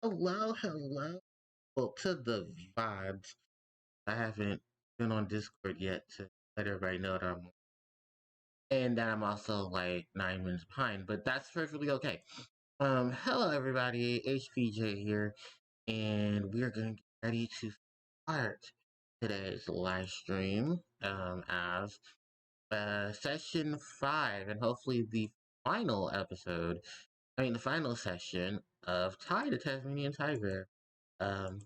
Hello, hello. Well, to the vibes, I haven't been on Discord yet to let everybody know that I'm also like 9 minutes behind, but that's perfectly okay. Hello everybody, HPJ here, and we're going to get ready to start today's live stream as session 5, and hopefully the final episode. The final session of Ty the Tasmanian Tiger. Um,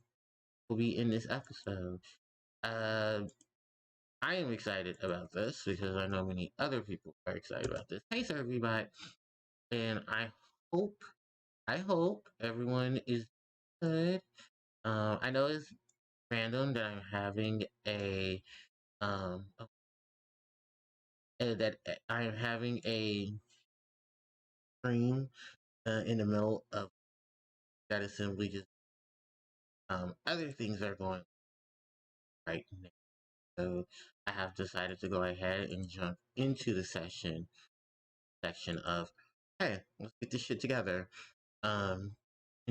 will be in this episode. Uh, I am excited about this because I know many other people are excited about this. Hey, sir, everybody, and hope, I hope everyone is good. I know it's random that I'm having um that I am having a stream in the middle of that is simply just other things are going right now. So I have decided to go ahead and jump into the section of, hey, let's get this shit together, and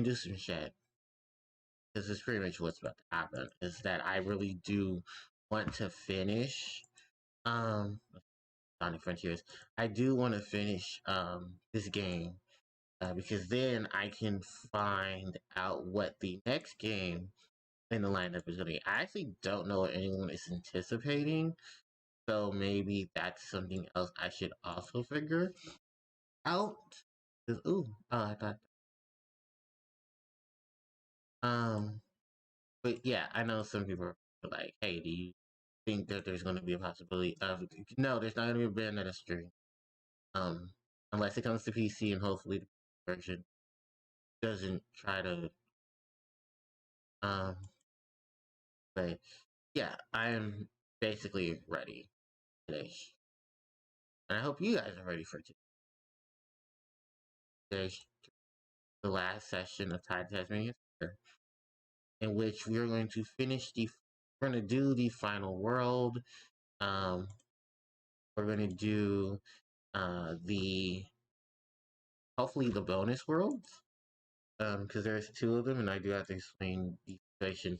do some shit. This is pretty much what's about to happen. Is that I really do want to finish, Sonic Frontiers. I do want to finish this game because then I can find out what the next game in the lineup is going to be. I actually don't know what anyone is anticipating. So maybe that's something else I should also figure out. I thought, um, but yeah, I know some people are like, hey, do you think that there's going to be a possibility of, no, there's not going to be a Bayonetta stream, um, unless it comes to PC and hopefully the version doesn't try to, um, but yeah, I am basically ready today. And I hope you guys are ready for today, the last session of Tide Tasmanian, in which we are going to we're going to do the final world. Um, we're going to do hopefully the bonus worlds, because there's 2 of them, and I do have to explain the situation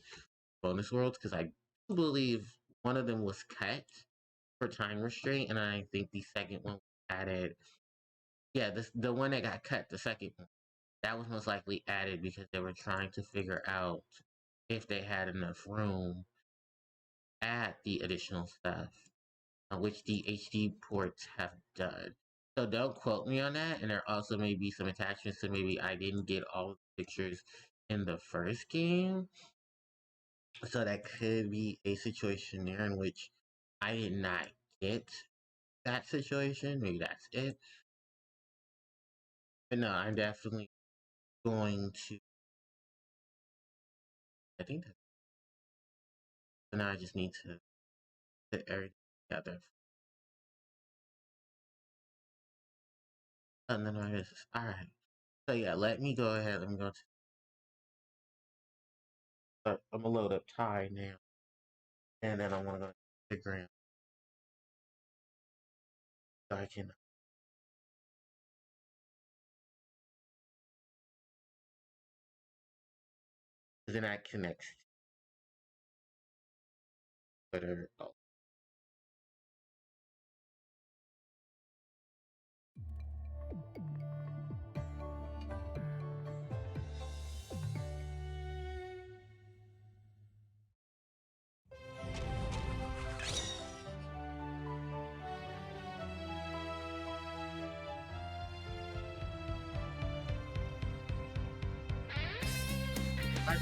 bonus worlds, because I do believe one of them was cut for time restraint, and I think the second one was added. Yeah, the one that got cut, the second one, that was most likely added because they were trying to figure out if they had enough room add the additional stuff, which the HD ports have done. So don't quote me on that, and there also may be some attachments, so maybe I didn't get all the pictures in the first game. So that could be a situation there in which I did not get that situation. Maybe that's it. But no, I'm definitely going to. I think that. So now I just need to put everything together. And then I just, alright. So yeah, let me go ahead. Let me go to. I'm gonna load up Ty now. And then I'm gonna go to Instagram. So I can. Then that connects to Twitter. Oh. I,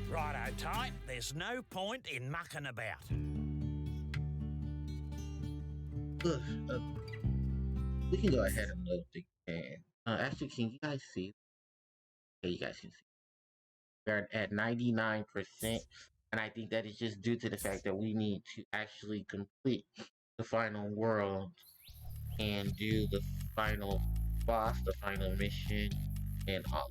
Righto, Ty, there's no point in mucking about. we can go ahead and load the game. Actually, can you guys see? you guys can see. We're at 99%, and I think that is just due to the fact that we need to actually complete the final world and do the final boss, the final mission, and all.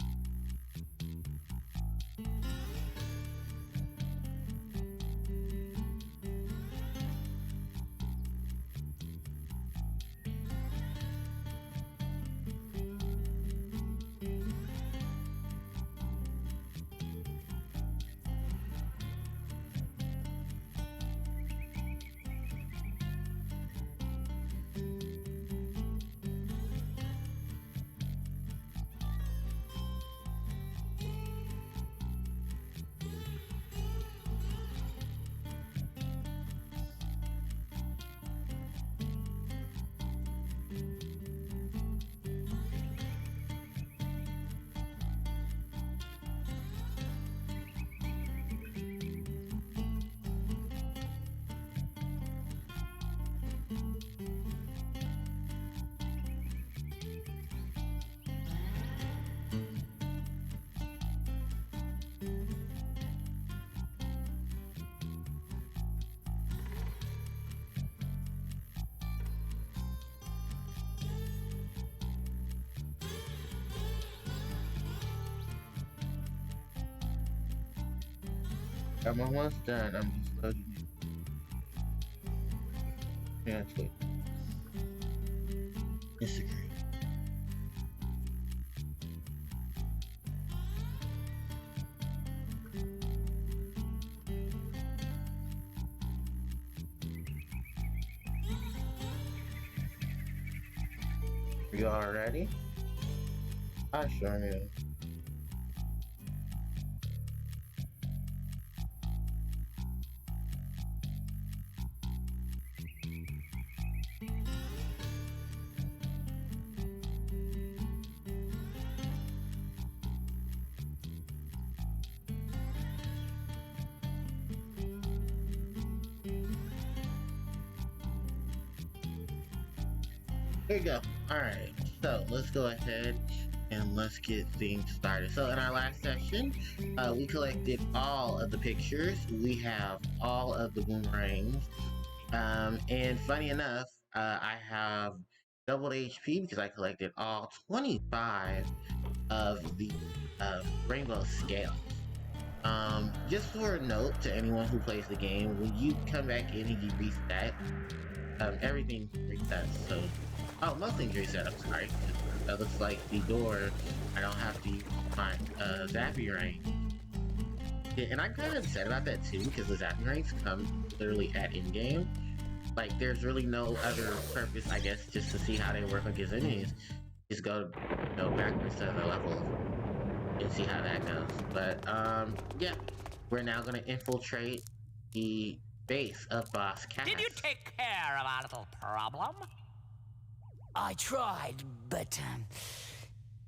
I'm almost done. I'm just loading it. Yeah, it's wait. Instagram. You all ready? I sure am. Here you go. Alright, so let's go ahead and let's get things started. So in our last session, we collected all of the pictures. We have all of the boomerangs. And funny enough, I have doubled HP because I collected all 25 of the rainbow scales. Just for a note to anyone who plays the game, when you come back in and you reset, everything resets. So, oh, most things reset. I'm sorry. That looks like the door. I don't have to use my zappy ring. Yeah, and I'm kind of upset about that too, because the zappy rings come literally at in-game. Like, there's really no other purpose, I guess, just to see how they work against enemies. Just go backwards to the level and see how that goes. But yeah, we're now gonna infiltrate the base of Boss Cass. Did you take care of our little problem? I tried, but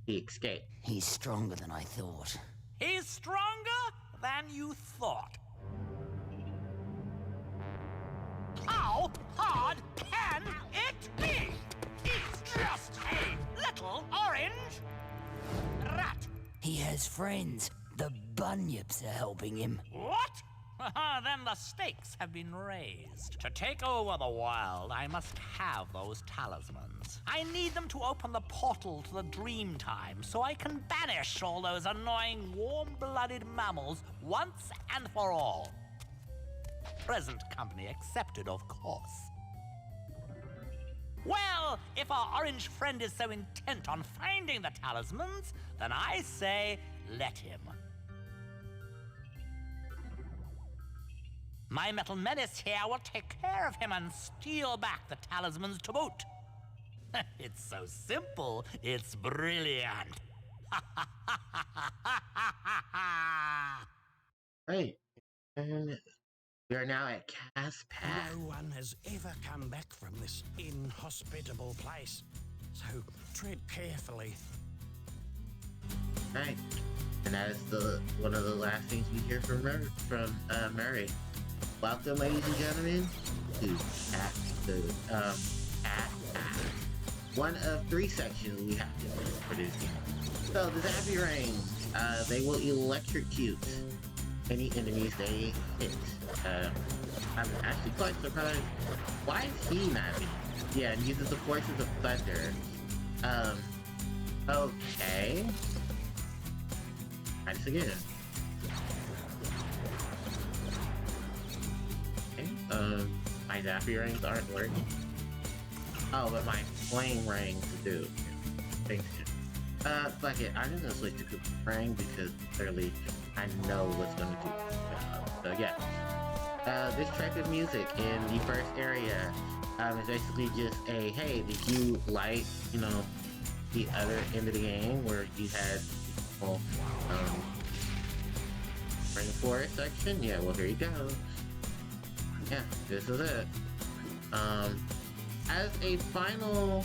He escaped. he's stronger than I thought. He's stronger than you thought. How hard can it be? He's just a little orange rat. He has friends. The bunyips are helping him. What? Then the stakes have been raised. To take over the world, I must have those talismans. I need them to open the portal to the dream time so I can banish all those annoying warm-blooded mammals once and for all. Present company accepted, of course. Well, if our orange friend is so intent on finding the talismans, then I say let him. My metal menace here will take care of him and steal back the talismans to boot. It's so simple, it's brilliant. Right. And we are now at Cass Pass. No one has ever come back from this inhospitable place, so tread carefully. Right. And that is one of the last things we hear from Murray. Welcome, ladies and gentlemen, to Cass Pass. One of 3 sections we have to do for this game. So the Zappy Rings, they will electrocute any enemies they hit. I'm actually quite surprised. Why is he not me? Yeah, and uses the forces of thunder. Okay. Try this again. Okay, my zappy rings aren't working. Oh, but my flame rings do. Thanks. Fuck it, I'm just gonna switch to Cooper Ring because clearly I know what's gonna do the job. So yeah. This track of music in the first area is basically just a, hey, did you like, you know, the other end of the game where you had people, rainforest section? Yeah, well, here you go. Yeah, this is it. As a final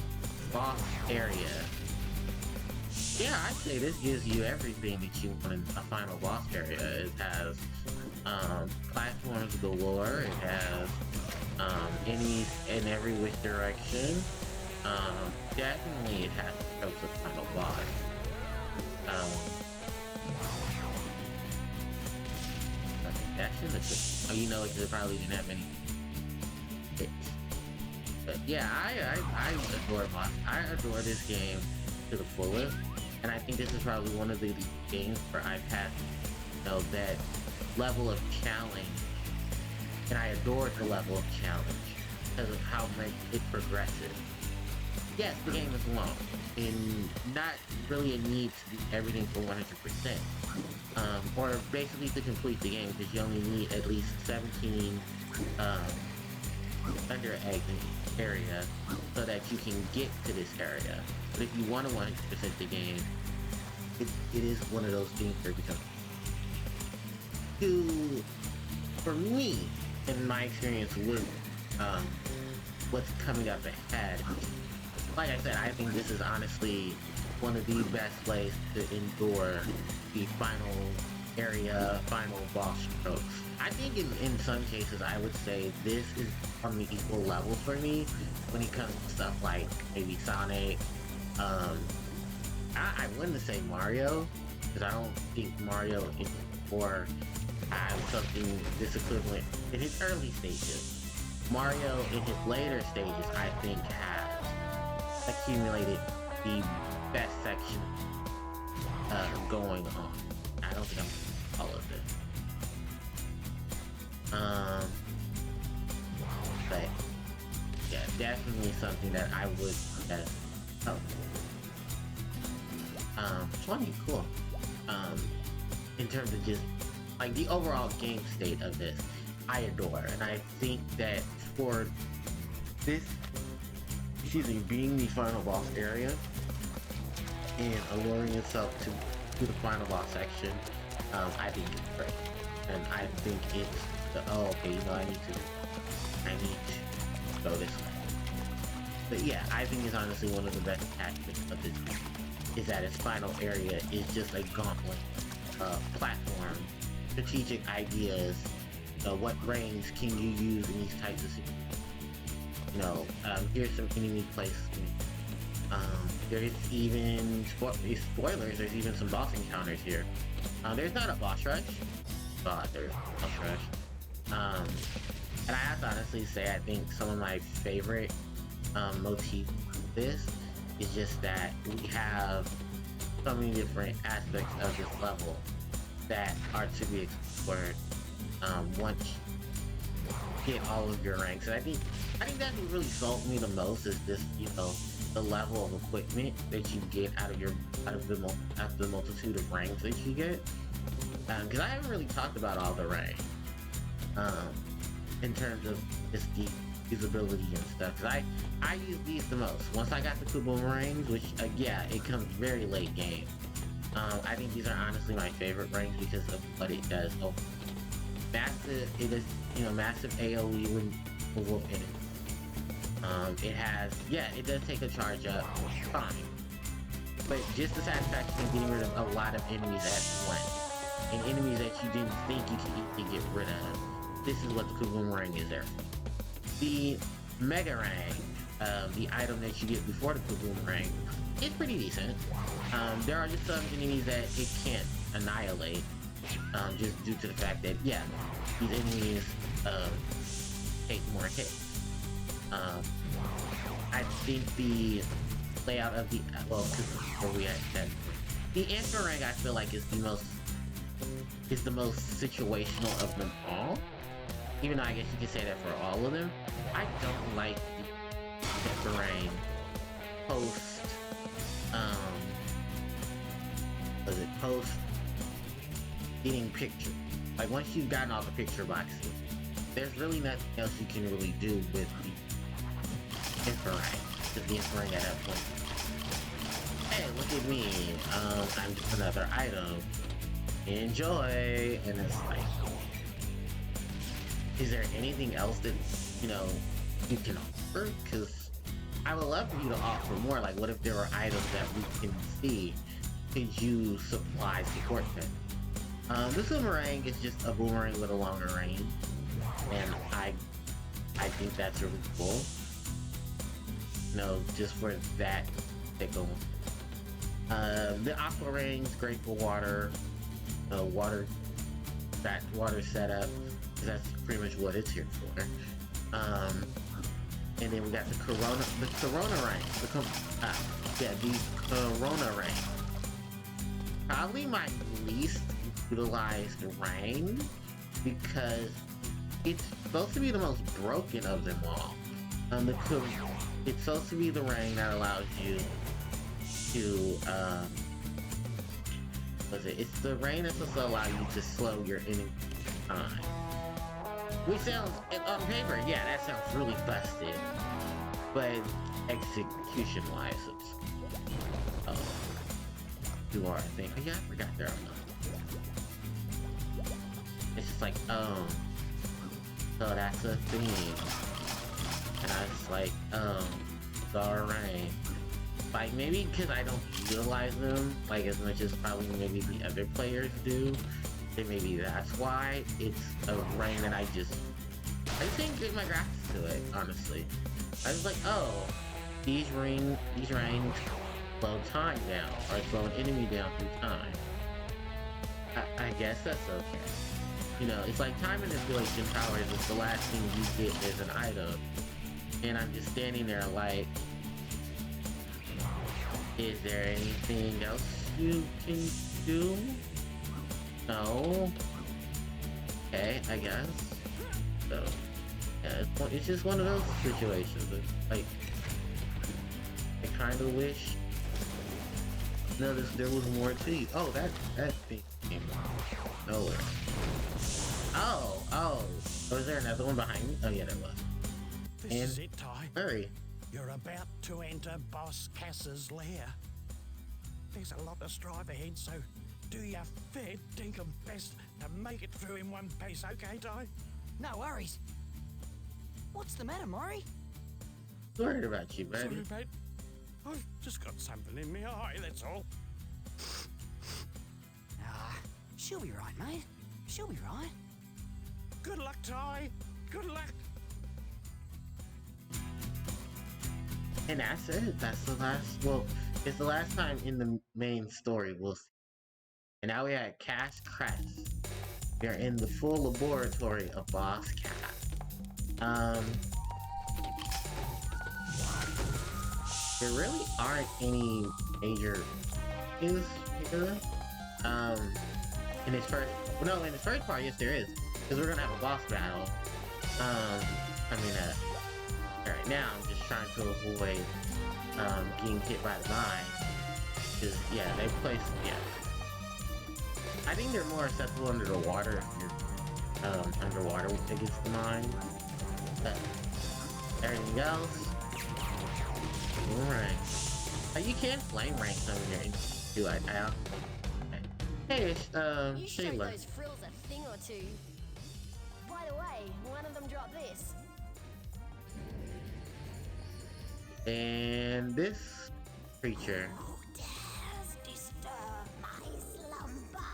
boss area, yeah, I'd say this gives you everything that you want in a final boss area. It has platforms galore, it has enemies in every which direction. Definitely it has to go to the final boss. That should look good. Oh, you know, it probably didn't have many hits. But yeah, I adore boss. I adore this game to the fullest. And I think this is probably one of the games where I've had, you know, that level of challenge. And I adore the level of challenge because of how much it progresses. Yes, the game is long, and not really a need to do everything for 100%. Or basically to complete the game, because you only need at least 17 under eggs in each area so that you can get to this area. But if you want to 100% the game, it is one of those things where it becomes for me, in my experience with what's coming up ahead, like I said, I think this is honestly one of the best ways to endure the final area, final boss strokes. I think in some cases, I would say this is on the equal level for me when it comes to stuff like maybe Sonic. I wouldn't say Mario, because I don't think Mario is or has something this equivalent in his early stages. Mario in his later stages, I think, has accumulated the best section going on. I don't think I'm all of it. But yeah, definitely something that I would funny, cool. In terms of just like the overall game state of this, I adore, and I think that for this, being the final boss area and alluring itself to the final boss section, I think it's great, and I think it's okay, you know, I need to go this way. But yeah, I think it's honestly one of the best aspects of this game, is that its final area is just a gauntlet platform, strategic ideas, what rings can you use in these types of situations. You know, here's some enemy placement. There's even spoilers. There's even some boss encounters here. There's not a boss rush, but there's a boss rush. And I have to honestly say, I think some of my favorite motifs of this is just that we have so many different aspects of this level that are to be explored once you get all of your ranks. And I think that's what really sold me the most, is this, you know, the level of equipment that you get out of the multitude of ranks that you get. Because I haven't really talked about all the ranks in terms of just the usability and stuff. Because I use these the most. Once I got the Koopa rings, which yeah, it comes very late game. I think these are honestly my favorite rings because of what it does. Oh, massive! It is, you know, massive AOE removal in it. It has, yeah, it does take a charge up, fine. But just the satisfaction of getting rid of a lot of enemies at once. And enemies that you didn't think you could get rid of. This is what the Koopa ring is there for. The Mega Ring, the item that you get before the Koopa ring, is pretty decent. There are just some enemies that it can't annihilate, just due to the fact that, yeah, these enemies take more hits. I think the layout of the, well, before we had that, the Infraring I feel like is the most situational of them all. Even though I guess you could say that for all of them. I don't like the Infraring post, post getting picture. Like once you've gotten all the picture boxes, there's really nothing else you can really do with the Infraring. With the Infraring at that point. Hey, look at me. I'm just another item. Enjoy. And it's like, is there anything else that, you know, you can offer? Because I would love for you to offer more. Like, what if there were items that we can see? Could you supply support them? This boomerang is just a boomerang with a longer range. And I think that's really cool. You know, just for that pickle. The aqua rings, great for water. Water setup. That's pretty much what it's here for. And then we got the corona ring. The corona ring. Probably my least utilized ring because it's supposed to be the most broken of them all. It's supposed to be the ring that allows you to it's the ring that's supposed to allow you to slow your enemy time. Which sounds, on paper, yeah, that sounds really busted. But execution wise, it's you are, I think. Oh yeah, I forgot there are none. It's just like, so that's a thing. And I was like, it's alright. Like, maybe because I don't utilize them, like, as much as probably maybe the other players do, then maybe that's why it's a ring that I just didn't get my graphics to it, honestly. I was like, oh, these rings slow time down, or slow an enemy down through time. I guess that's okay. You know, it's like time manipulation powers is the last thing you get as an item. And I'm just standing there like, is there anything else you can do? No? Okay, I guess. So, yeah, it's just one of those situations. Like, I kind of wish there was more to you. Oh, that thing came nowhere. Oh, was there another one behind me? Oh yeah, there was. This is it, Ty. Hurry. You're about to enter Boss Cass's lair. There's a lot to strive ahead, so do your fair dinkum best to make it through in one piece, okay, Ty? No worries. What's the matter, Maury? Worried about you, buddy. Sorry, mate. I've just got something in my eye, that's all. She'll be right, mate. She'll be right. Good luck, Ty. Good luck. And that's it. That's the last. Well, it's the last time in the main story we'll see. And now we at Cash Crest. We are in the full laboratory of Boss Cat. There really aren't any major issues here. In his first, well, no, in his first part, yes, there is, because we're gonna have a boss battle. Right now, I'm just trying to avoid getting hit by the mine. Because, yeah, they place, yeah. I think they're more accessible under the water if you're underwater against the mine. But everything else, alright. You can flame rank some of your enemies too. Hey, You showed Shayla. those frills a thing or two. By the way, one of them dropped this. And this creature. Who dares disturb my slumber?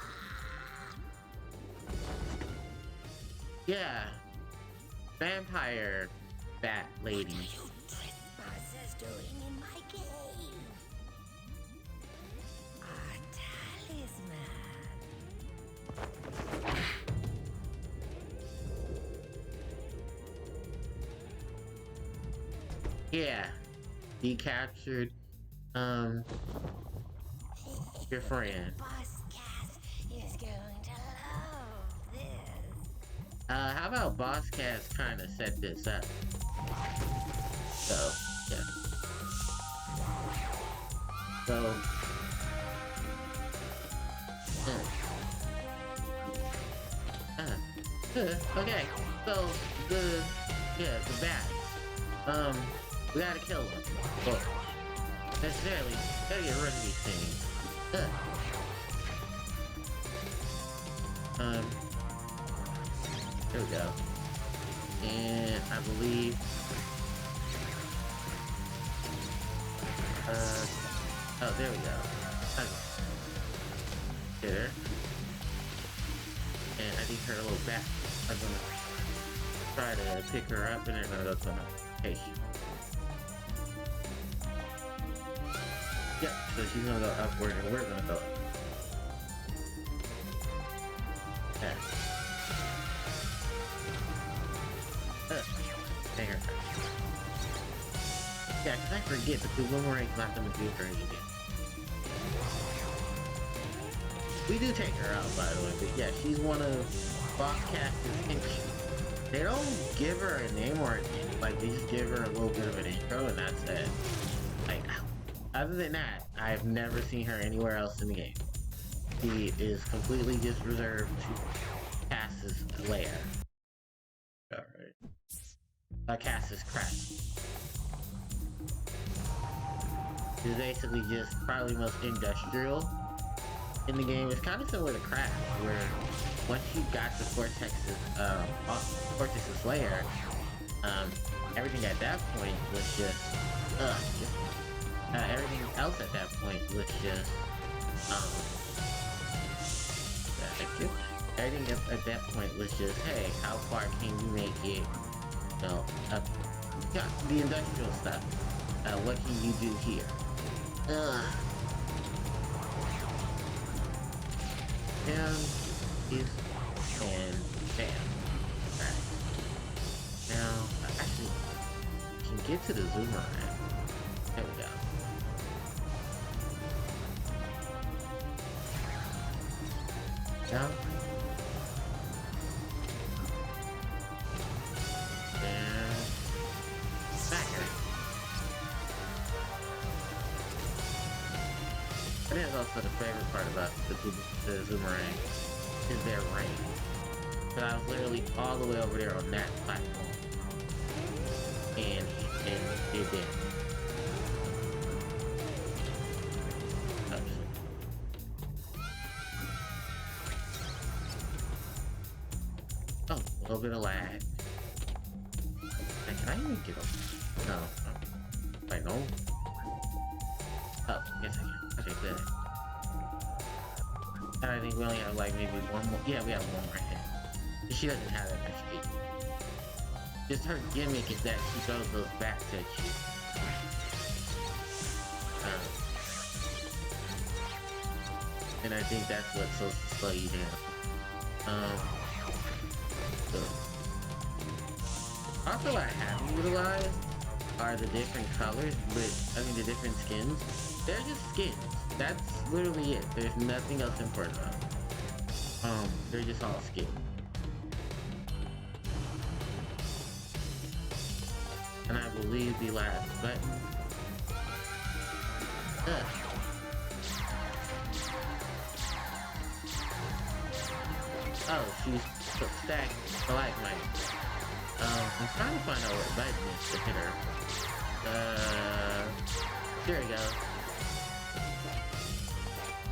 Yeah. Vampire bat lady. What are you trespassers doing in my cave? A talisman. Yeah, he captured your friend. Boss Cat is going to love this. How about Boss Cats kind of set this up? So, yeah. So, okay. So the bats. We gotta kill them. Well, necessarily, gotta get rid of these things. There we go. And I believe oh, there we go. There. And I think her little bat are gonna try to pick her up and they're gonna go to another location. Yep, so she's gonna go upward and we're gonna go up. Okay. Dang her. Yeah, cause I forget that the boomerang's not gonna do her anything. We do take her out, by the way, but yeah, she's one of Boss Cat's henchmen. They don't give her a name or anything, like, they just give her a little bit of an intro, and that's it. Like, other than that, I've never seen her anywhere else in the game. She is completely just reserved to Cass's lair. Alright. Cass's crack. She's basically just probably most industrial in the game. It's kind of similar to Crash, where once you got the Cortex's lair, everything at that point was just, everything else at that point was just, everything at that point was just, hey, how far can you make it, you know, the industrial stuff, what can you do here? And bam. Alright. Now, actually, we can get to the zoomer. There we go. Now. And back at it. I think that's also the favorite part about the Zoomerang is their range. But I was literally all the way over there on that platform. And it did. Oh, a little bit of lag. Can I even get over? No. Wait, no? Oh, yes I can. Okay, good. And I think we only have like maybe one more. Yeah, we have one more hit. She doesn't have that much HP. Just her gimmick is that she throws those bats at you. And I think that's what's supposed to slow you down. So. Also, what I haven't utilized are the different colors, but I mean the different skins. They're just skins. That's literally it. There's nothing else important about them. They're just all skins. And I believe the last button. Oh, she's stacked stalagmites. I'm trying to find out what button is to hit her. There we go.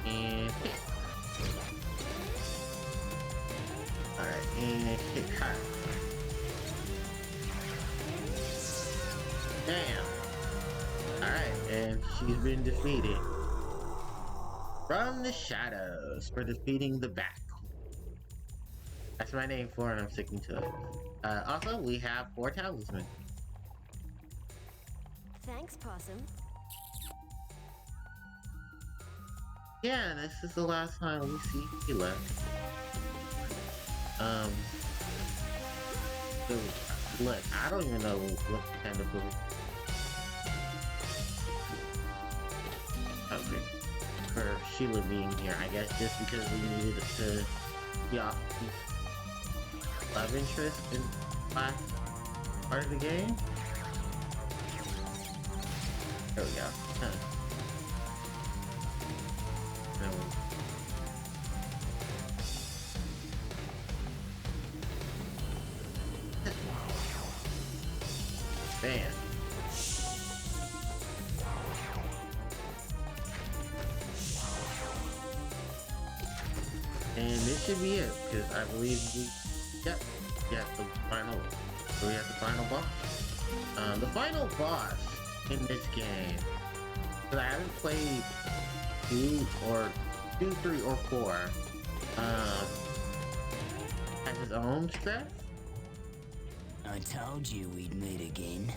And hit. Alright, and hit her. Damn. Alright, and she's been defeated. From the shadows for defeating the Bat. That's my name for it, and I'm sticking to it. Also, we have 4 talismans. Thanks, Possum. Yeah, this is the last time we see Hila. So, look, I don't even know what kind of movie. for Sheila being here. I guess just because we needed to be off the love interest in last part of the game. There we go. There we go. Man. And this should be it, because I believe yep, the final, so we have the final boss. The final boss in this game, because I haven't played 2, 3, or 4, has his own stress. I told you we'd meet again.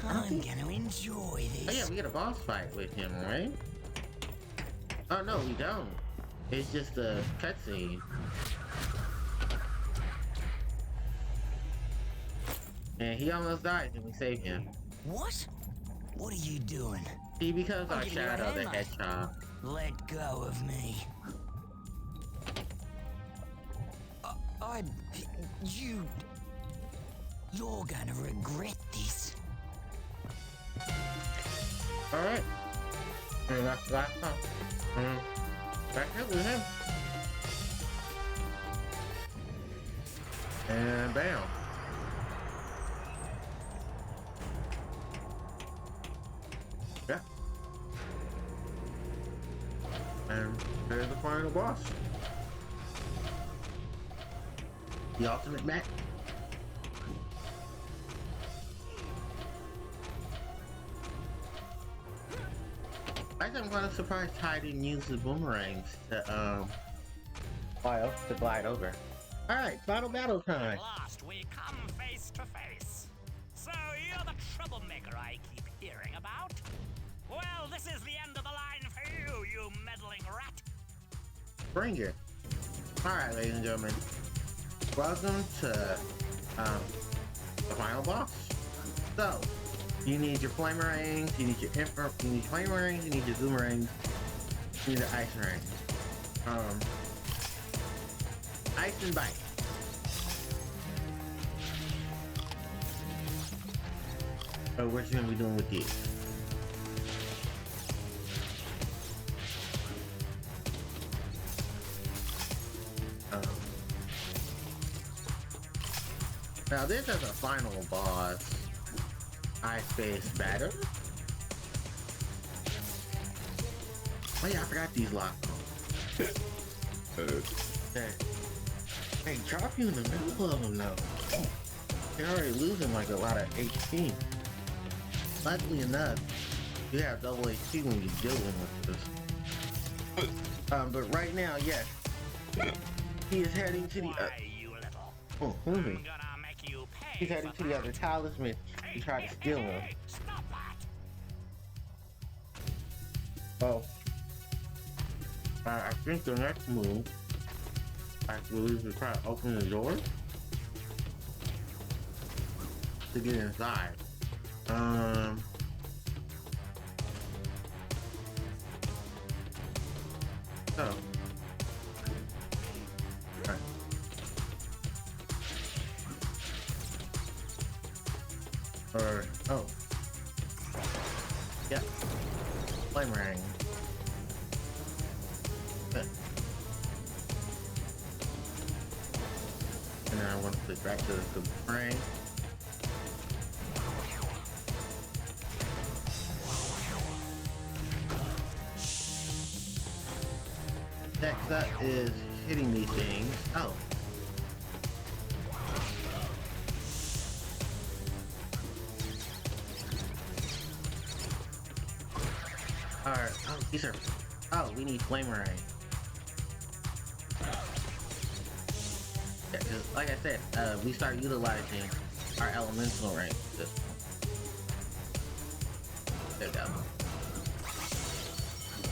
I'm gonna enjoy this. Oh yeah, we get a boss fight with him, right? Oh no, we don't. It's just a cutscene. And he almost dies and we save him. What? What are you doing? He becomes I'll our give you a Shadow the hand, mate. Hedgehog. Let go of me. You're gonna regret this. Alright. And that's the last time. Back up with him. And bam. Yeah. And there's the final boss. The ultimate match. I'm kind of surprised Ty didn't use the boomerangs to glide over. Alright, final battle time. At last we come face to face. So you're the troublemaker I keep hearing about? Well, this is the end of the line for you, you meddling rat. Bring it. Alright, ladies and gentlemen. Welcome to the final boss. So, you need your flamerings, you need your flamerings, you need your boomerangs, you need the ice rings. Ice and bite. So what you gonna be doing with these? Now this is a final boss. Ice Face Batter. Oh yeah, I forgot these locked on. Hey, drop you in the middle of them now. You're already losing like a lot of HP. Luckily enough, you have double HP when you're dealing with this. But right now, yes, he is heading to the. You little. Oh, I'm movie. gonna make you pay. He's heading to the other talisman to try to steal him. Stop that! Oh. I think the next move, I believe, is try to open the door to get inside. So. Alright. Oh. Yeah. Flame ring. Good. And then I want to click back to the ring. Next up is hitting these things. Oh. Alright, oh, these are. Oh, we need Flamerang. Yeah, cause like I said, we start utilizing our elemental range at this point. There we go.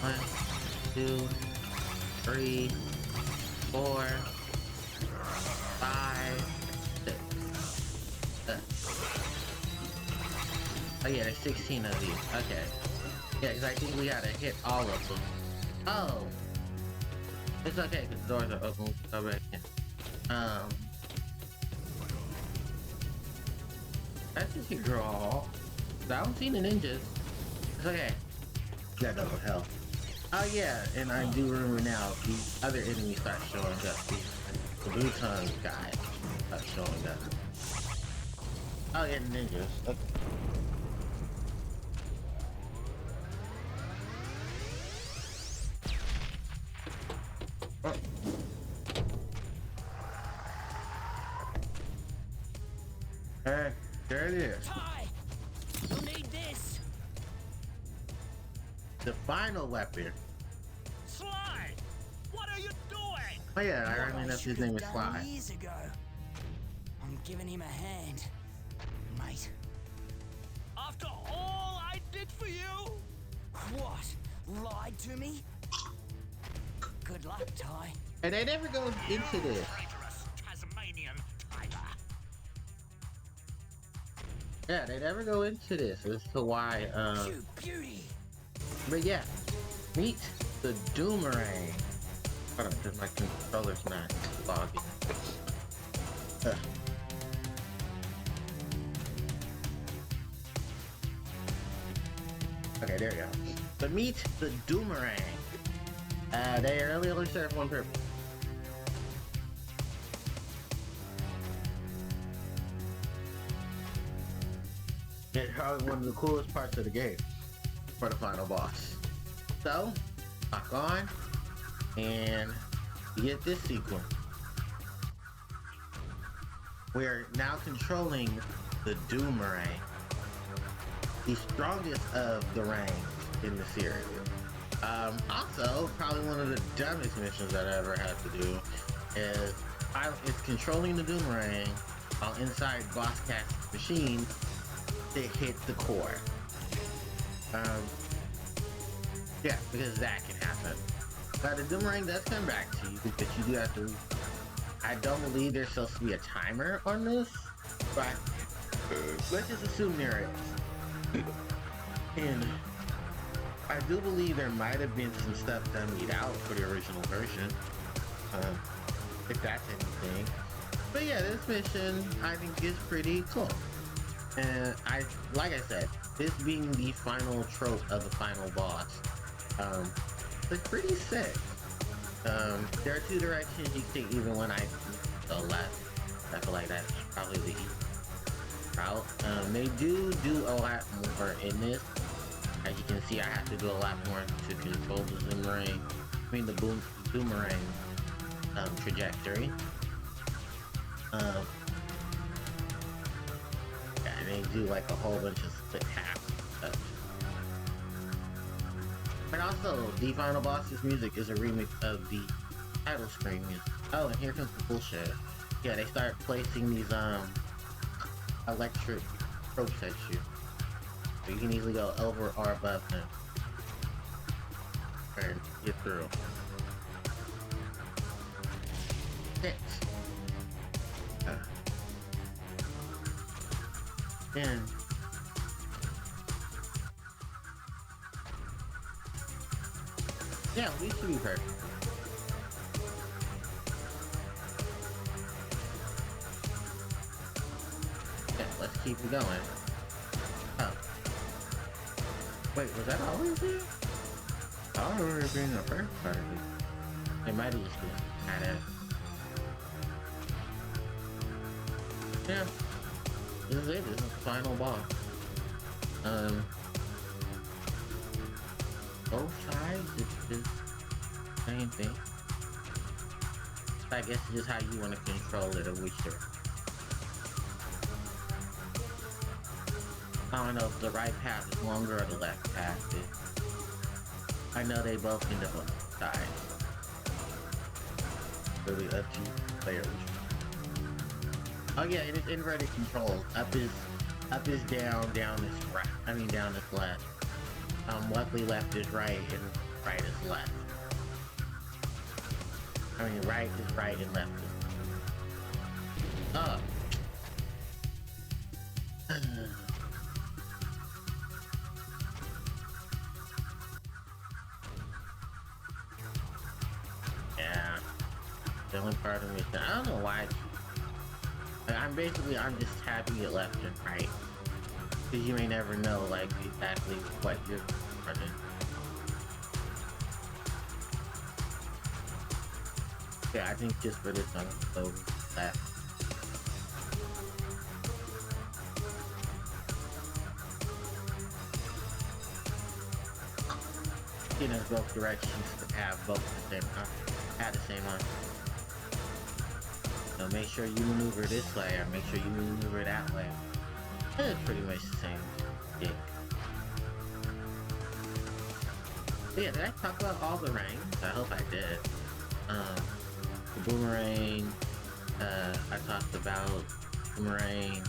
1, 2, 3, 4, 5, 6. Oh yeah, there's 16 of these. Okay. Yeah, because I think we gotta hit all of them Oh, it's okay because the doors are open. We can go back in. That's just your draw. I don't see the ninjas. It's okay. Got double health. Oh yeah, and I do remember now the other enemies start showing up. The blue tongue guy start showing up. Oh yeah, the ninjas. Okay. Oh. Hey, there it is. Ty! You'll need this! The final weapon. Sly! What are you doing? Oh yeah, I What remember I his should name have is done Sly. years ago. I'm giving him a hand, mate. After all I did for you? What? Lied to me? Good luck, Ty. And they never go into this. Traitorous Tasmanian tiger. Yeah, they never go into this as to why, You beauty! but yeah, meet the Doomerang. Hold on, because my controller's not logging. Okay, there you go. But meet the Doomerang. They only serve one purpose. It's probably one of the coolest parts of the game for the final boss. So, lock on, and you get this sequence. We're now controlling the Doomerang, the strongest of the rangs in the series. Also, probably one of the dumbest missions that I ever had to do is controlling the Doomerang while inside Boss Cat's machine to hit the core. Yeah, because that can happen. But the Doomerang does come back to you, but you do have to. I don't believe there's supposed to be a timer on this, but let's just assume there is. And I do believe there might have been some stuff dummied out for the original version, if that's anything. But yeah, this mission I think is pretty cool. And like I said, this being the final trope of the final boss, it's pretty sick. There are two directions you can take, even when I go left. I feel like that's probably the route. They do a lot more in this. As you can see, I have to do a lot more to control the boomerang. I mean the boomerang trajectory. Yeah, and they do like a whole bunch of split half stuff. And also, the final boss's music is a remix of the title screen music. Oh, and here comes the bullshit. Yeah, they start placing these electric ropes at you. So you can easily go over or above them and get through. Hit. And yeah, we should be perfect. Yeah, let's keep it going. Oh. Wait, was that always there? I don't remember it being the first part of it. It might have just been at it. Yeah. This is it. This is the final boss. Both sides, it's just same thing. I guess it's just how you want to control it or which you're. I don't know if the right path is longer or the left path is. I know they both end up on the side. Really up to you, players. Oh yeah, it is inverted control. Up is down, down is right. I mean down is left. Luckily left is right and right is left. I mean right is right and left is up. only part of me. I don't know why. I'm just tapping it left and right. Because you may never know, like, exactly what you're running. Yeah, I think just for this one, so that. You know, both directions to have both the same, at the same one. So make sure you maneuver this way, or make sure you maneuver that way. It's pretty much the same thing. Yeah, did I talk about all the rings? I hope I did. The boomerang, I talked about boomerang,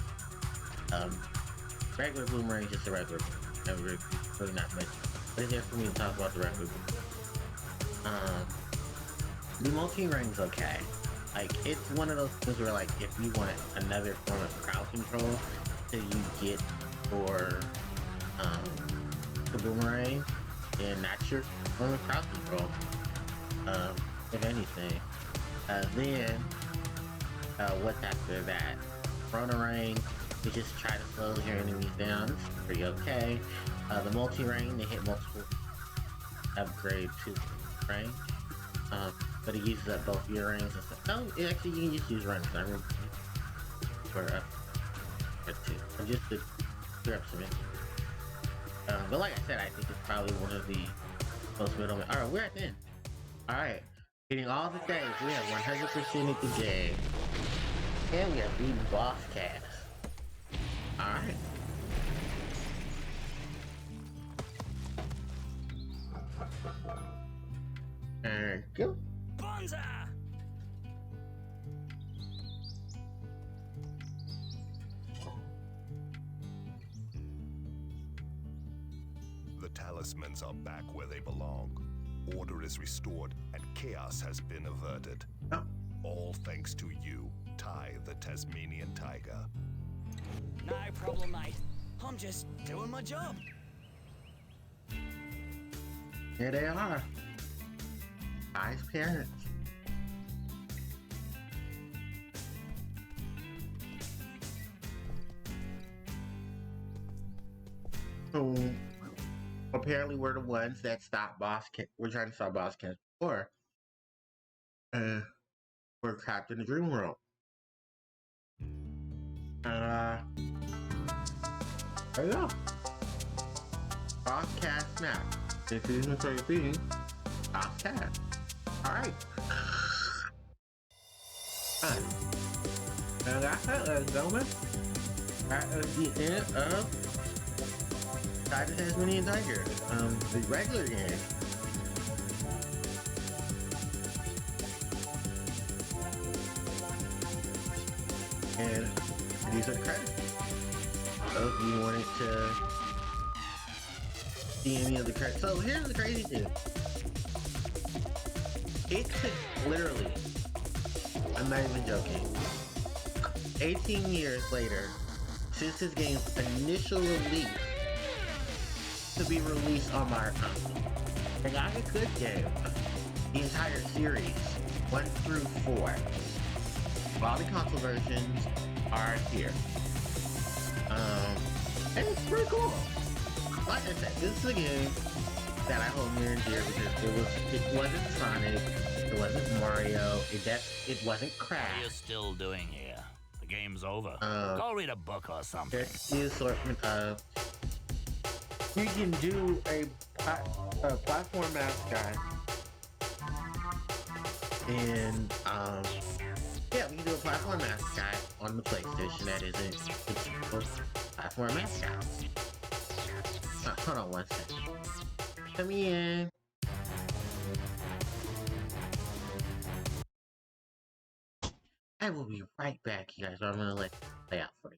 regular boomerang, just a regular boomerang, really not much. But it's here for me to talk about the regular boomerang. The multi-ring's okay. Like, it's one of those things where, like, if you want another form of crowd control that you get for, the boomerang, then that's your form of crowd control. If anything. Then, what's after that? Ring, you just try to slow your enemies down. It's pretty okay. The multi-ring, they hit multiple upgrade to range. But it uses up both your rings and stuff. No, actually you can just use rings. I remember for two. And just to clear up some it. But like I said, I think it's probably one of the most middlemen. Alright, we're at the end. Alright. Getting all the things. We have 100% of the game. And we have beaten boss cast. Alright. And go. Bonza! The talismans are back where they belong. Order is restored and chaos has been averted. Oh. All thanks to you, Ty the Tasmanian tiger. No problem, mate. I'm just doing my job. Here they are. Ty's parents. So apparently we're the ones that stopped we're trying to stop boss cats before. We're trapped in the dream world. There you go. Boss cat snap. This is the 13. Boss cat. Alright. And that's it, ladies and gentlemen. That is the end of Ty the Tasmanian Tiger. The regular game. And these are the credits. So if you wanted to see any of the credits. So here's the crazy thing. It took literally, I'm not even joking, 18 years later, since this game's initial release, to be released on my console. I got a good game. The entire series, 1 through 4. All the console versions are here. And it's pretty cool. Like I said, this is a game that I hold near and dear because it wasn't Sonic, it wasn't Mario, it wasn't Crash. What are you still doing here? The game's over. Go read a book or something. There's the assortment of. You can do a platform mascot, and yeah, we can do a platform mascot on the PlayStation that isn't a platform mascot. Hold on one second. Come in. I will be right back, you guys. I'm gonna let it play out for you.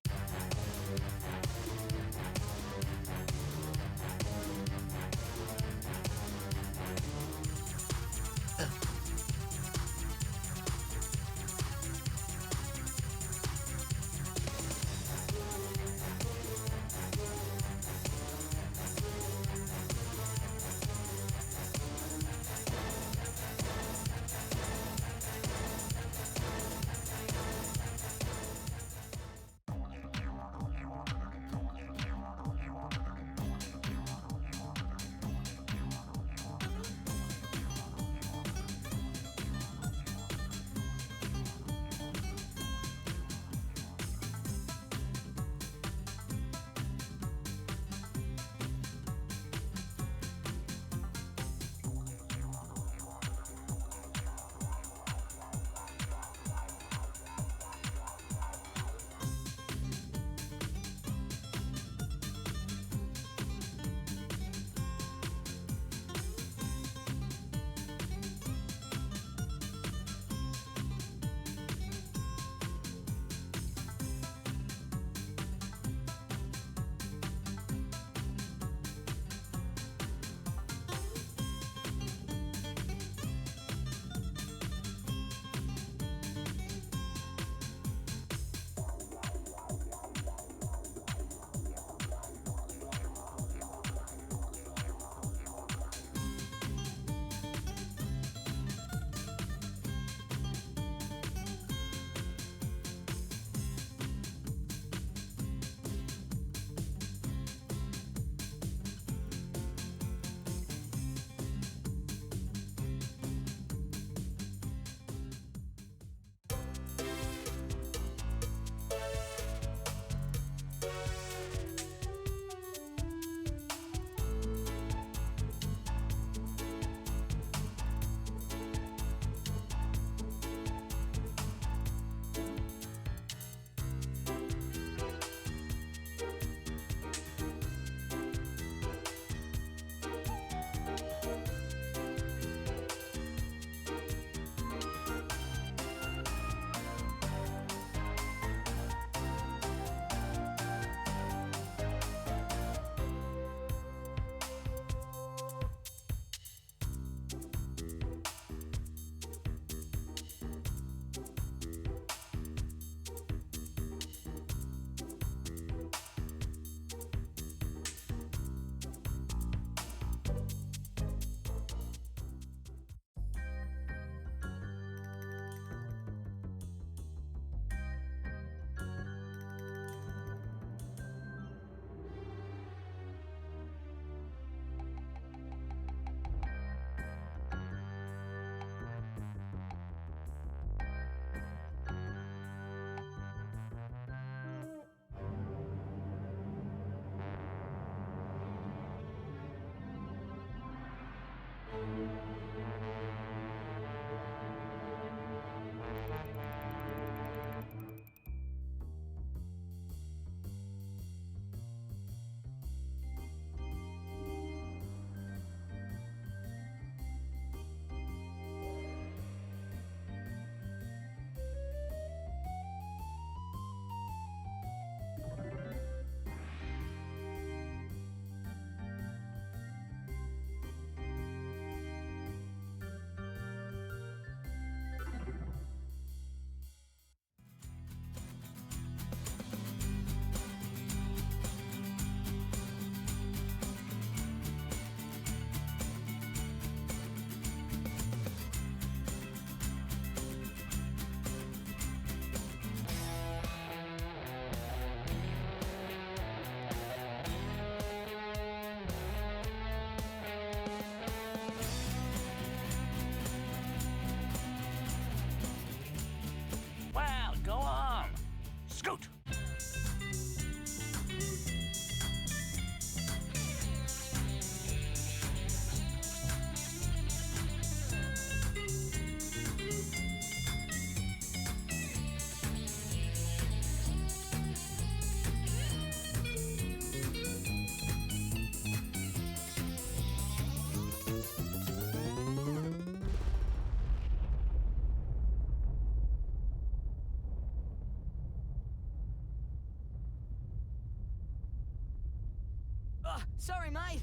Sorry, mate.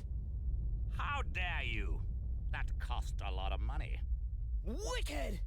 How dare you? That cost a lot of money. Wicked!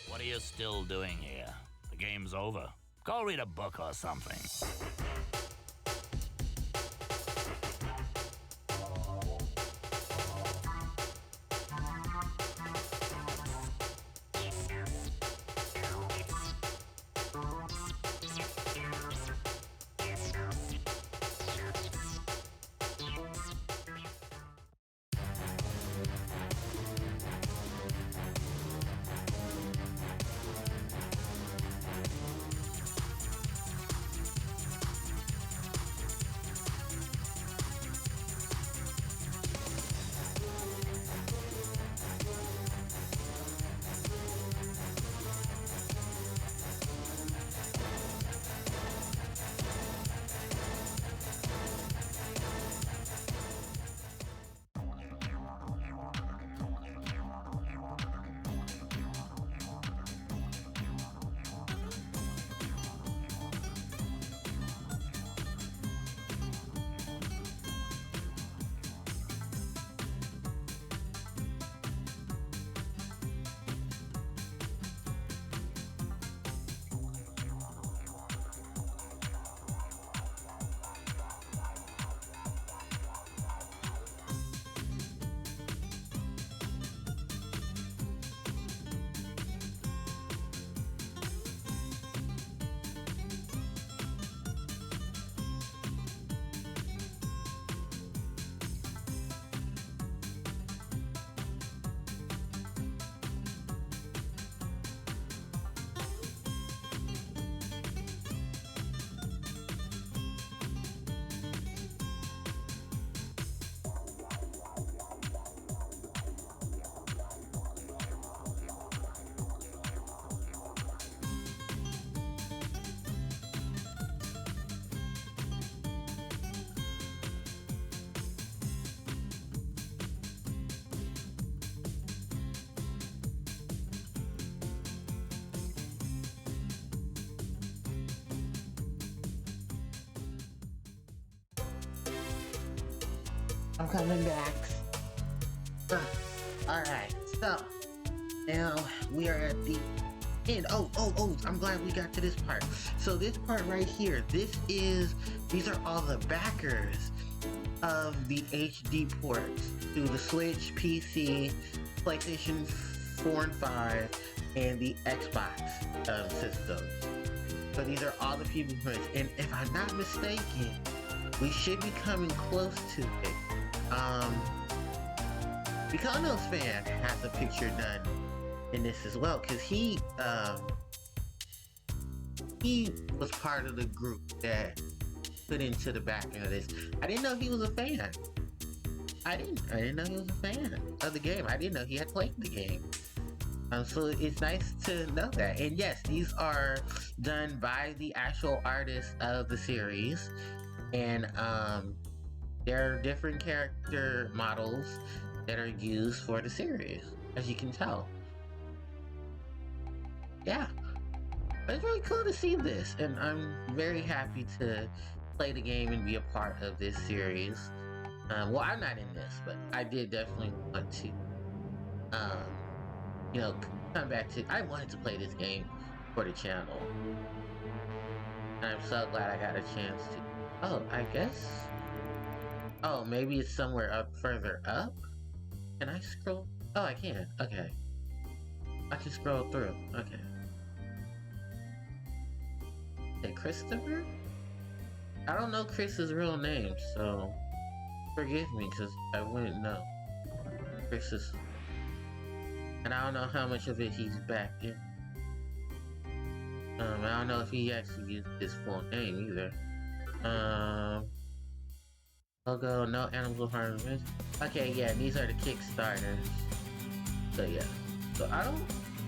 What are you still doing here? The game's over. Go read a book or something. I'm coming back. Alright, so now we are at the end. Oh, I'm glad we got to this part. So this part right here, these are all the backers of the HD ports to the Switch, PC, PlayStation 4 and 5, and the Xbox systems. So these are all the people who, and if I'm not mistaken, we should be coming close to it. Because fan has a picture done in this as well, because he was part of the group that put into the backing of this. I didn't know he was a fan. I didn't know he was a fan of the game. I didn't know he had played the game. So it's nice to know that. And yes, these are done by the actual artists of the series, and there are different character models that are used for the series, as you can tell. Yeah. But it's really cool to see this, and I'm very happy to play the game and be a part of this series. Well, I'm not in this, but I did definitely want to, you know, come back to. I wanted to play this game for the channel, and I'm so glad I got a chance to. Oh, I guess. Oh, maybe it's somewhere up further up. Can I scroll? Oh, I can. Okay, I can scroll through. Okay. Hey, Christopher? I don't know Chris's real name, so forgive me, because I wouldn't know. Chris is... And I don't know how much of it he's back in. I don't know if he actually used his full name either. Logo, no animal harm. Okay, yeah, these are the Kickstarters. So yeah. So I don't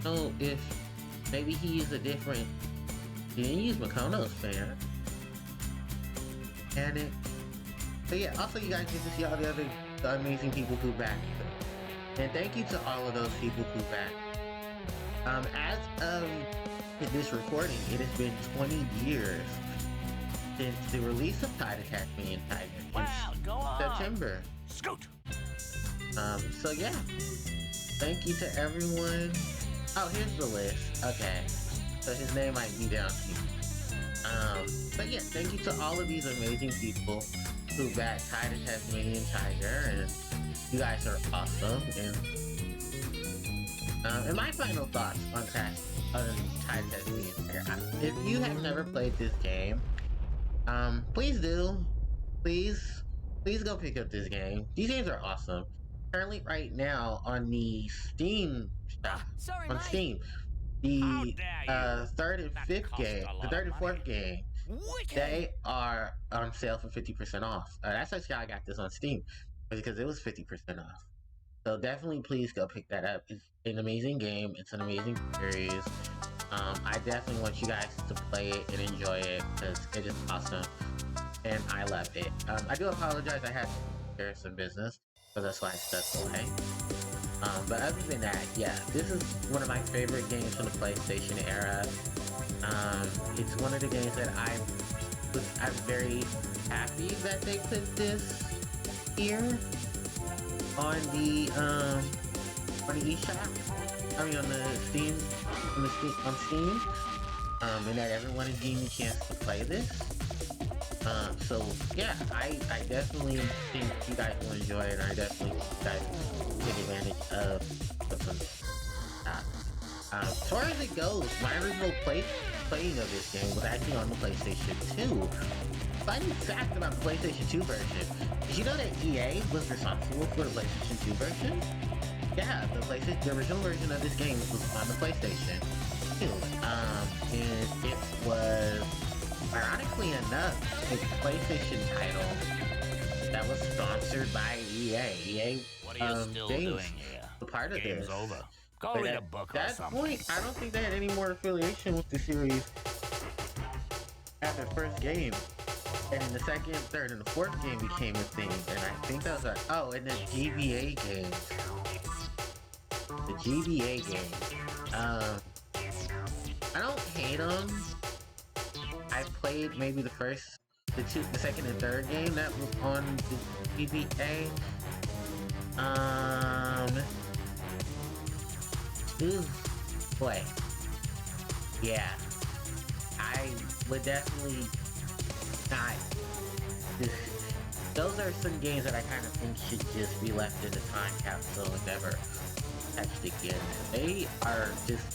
know if maybe he used a different... He didn't use Makono's fan. And it... But yeah, also you guys get to see all the other amazing people who backed them. And thank you to all of those people who backed. As of this recording, it has been 20 years since the release of Tasmanian Tiger in September. Scoot! So yeah. Thank you to everyone. Oh, here's the list. Okay. So his name might be down here. But yeah, thank you to all of these amazing people who backed Tasmanian Tiger, and you guys are awesome. And my final thoughts on Tasmanian Tiger. If you have never played this game, please do. Please go pick up this game. These games are awesome. Currently, right now on the Steam shop, on Steam, the third and fourth game, they are on sale for 50% off. That's actually how I got this on Steam, because it was 50% off. So definitely, please go pick that up. It's an amazing game. It's an amazing series. I definitely want you guys to play it and enjoy it, because it is awesome, and I love it. I do apologize. I had to share some business, so that's why I stepped away. But other than that, yeah, this is one of my favorite games from the PlayStation era. It's one of the games that I'm very happy that they put this here on the eShop. I mean on Steam, on Steam, and that everyone is getting a chance to play this. So yeah, I definitely think you guys will enjoy it, and I definitely think you guys will take advantage of what's as far as it goes, my original playing of this game was actually on the PlayStation 2. Fun fact about the PlayStation 2 version, did you know that EA was responsible for the PlayStation 2 version? Yeah, the original version of this game was on the PlayStation 2. And it was, ironically enough, a PlayStation title that was sponsored by EA. EA, what are you still doing here? A part of Game's this. over. Go read a book or something. At that point, I don't think they had any more affiliation with the series after the first game. And then the second, third, and the fourth game became a thing. And I think that was and the GBA game. The GBA game. I don't hate them. I played maybe the second and third game that was on the GBA. Ooh, boy. Yeah. I would definitely not. Those are some games that I kind of think should just be left in the time capsule and never touched again. They are just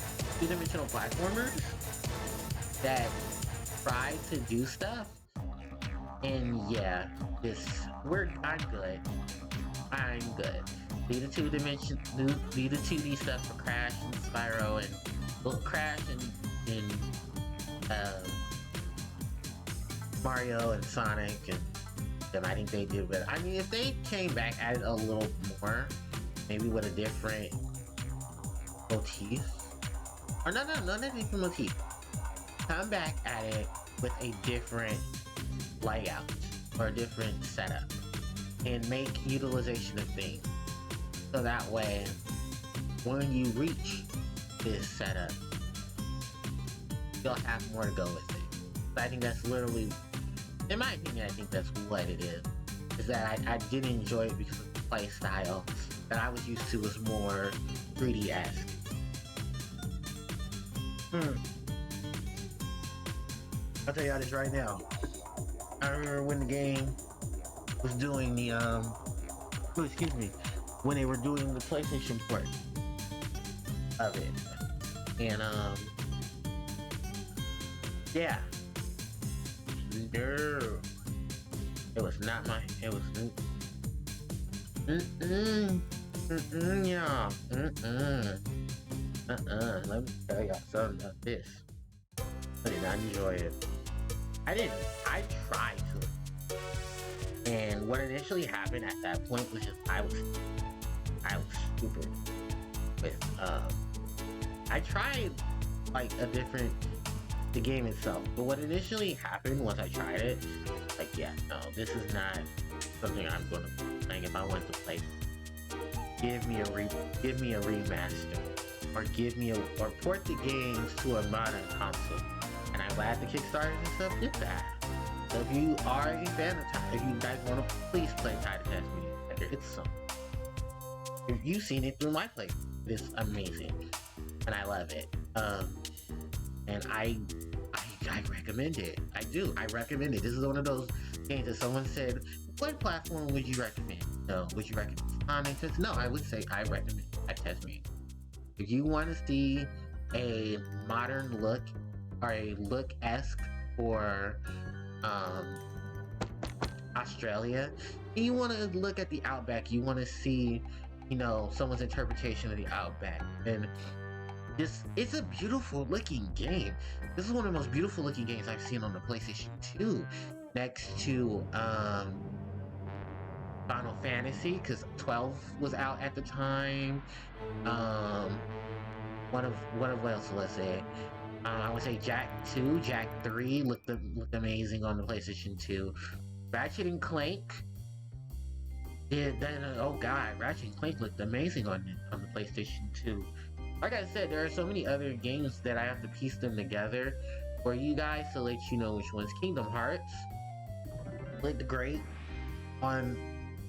two-dimensional platformers that try to do stuff. And yeah, I'm good. I'm good. Be the 2D stuff for Crash and Spyro and Crash and Mario and Sonic and them. I think they did better. I mean, if they came back at it a little more, maybe with a different motif, or not a different motif. Come back at it with a different layout or a different setup, and make utilization of things. So that way, when you reach this setup, you'll have more to go with it. But I think that's literally, in my opinion, I think that's what it is. Is that I did enjoy it because of the play style that I was used to was more 3D-esque. I'll tell y'all this right now. I remember when the game was doing the when they were doing the PlayStation port of it, and yeah, no, it was not my, it was, yeah, let me tell y'all something about this. I did not enjoy it. I tried to. And what initially happened at that point was just I was stupid with I tried like the game itself, but what initially happened once I tried it, like, yeah, no, this is not something I'm gonna play. Like, if I want to play, give me a remaster, or port the games to a modern console. And I'm glad the Kickstarters and stuff did that. So if you are a fan of if you guys want to please play Tide of Tasmanian, it's something. If you've seen it through my play, it's amazing, and I love it. And I recommend it. I do. I recommend it. This is one of those games that someone said, "What platform would you recommend?" No, would you recommend Sonic? No, I would say I recommend Tasmanian. If you want to see a modern look, or a look-esque for Australia, and you want to look at the Outback, you want to see, you know, someone's interpretation of the Outback, and it's a beautiful looking game. This is one of the most beautiful looking games I've seen on the PlayStation 2, next to Final Fantasy, because 12 was out at the time. What else was it? I would say Jack 2, Jack 3 looked amazing on the PlayStation 2. Ratchet and Clank Ratchet and Clank looked amazing on the PlayStation 2. Like I said, there are so many other games that I have to piece them together for you guys to let you know which ones. Kingdom Hearts looked great on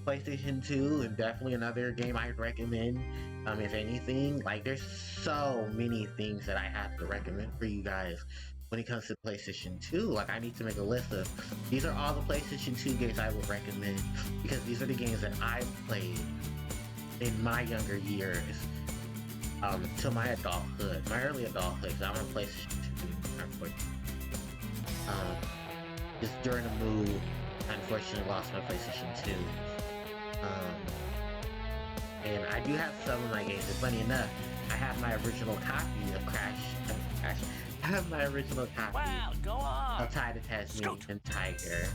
PlayStation 2, and definitely another game I'd recommend. If anything, like, there's so many things that I have to recommend for you guys when it comes to PlayStation 2. Like, I need to make a list of, these are all the PlayStation 2 games I would recommend, because these are the games that I played in my younger years, to my adulthood, my early adulthood, because I'm on PlayStation 2, unfortunately. Just during the move, I unfortunately lost my PlayStation 2. And I do have some of my games, and funny enough, I have my original copy of Crash. I have my original copy of Tide of Tasmanian Tiger.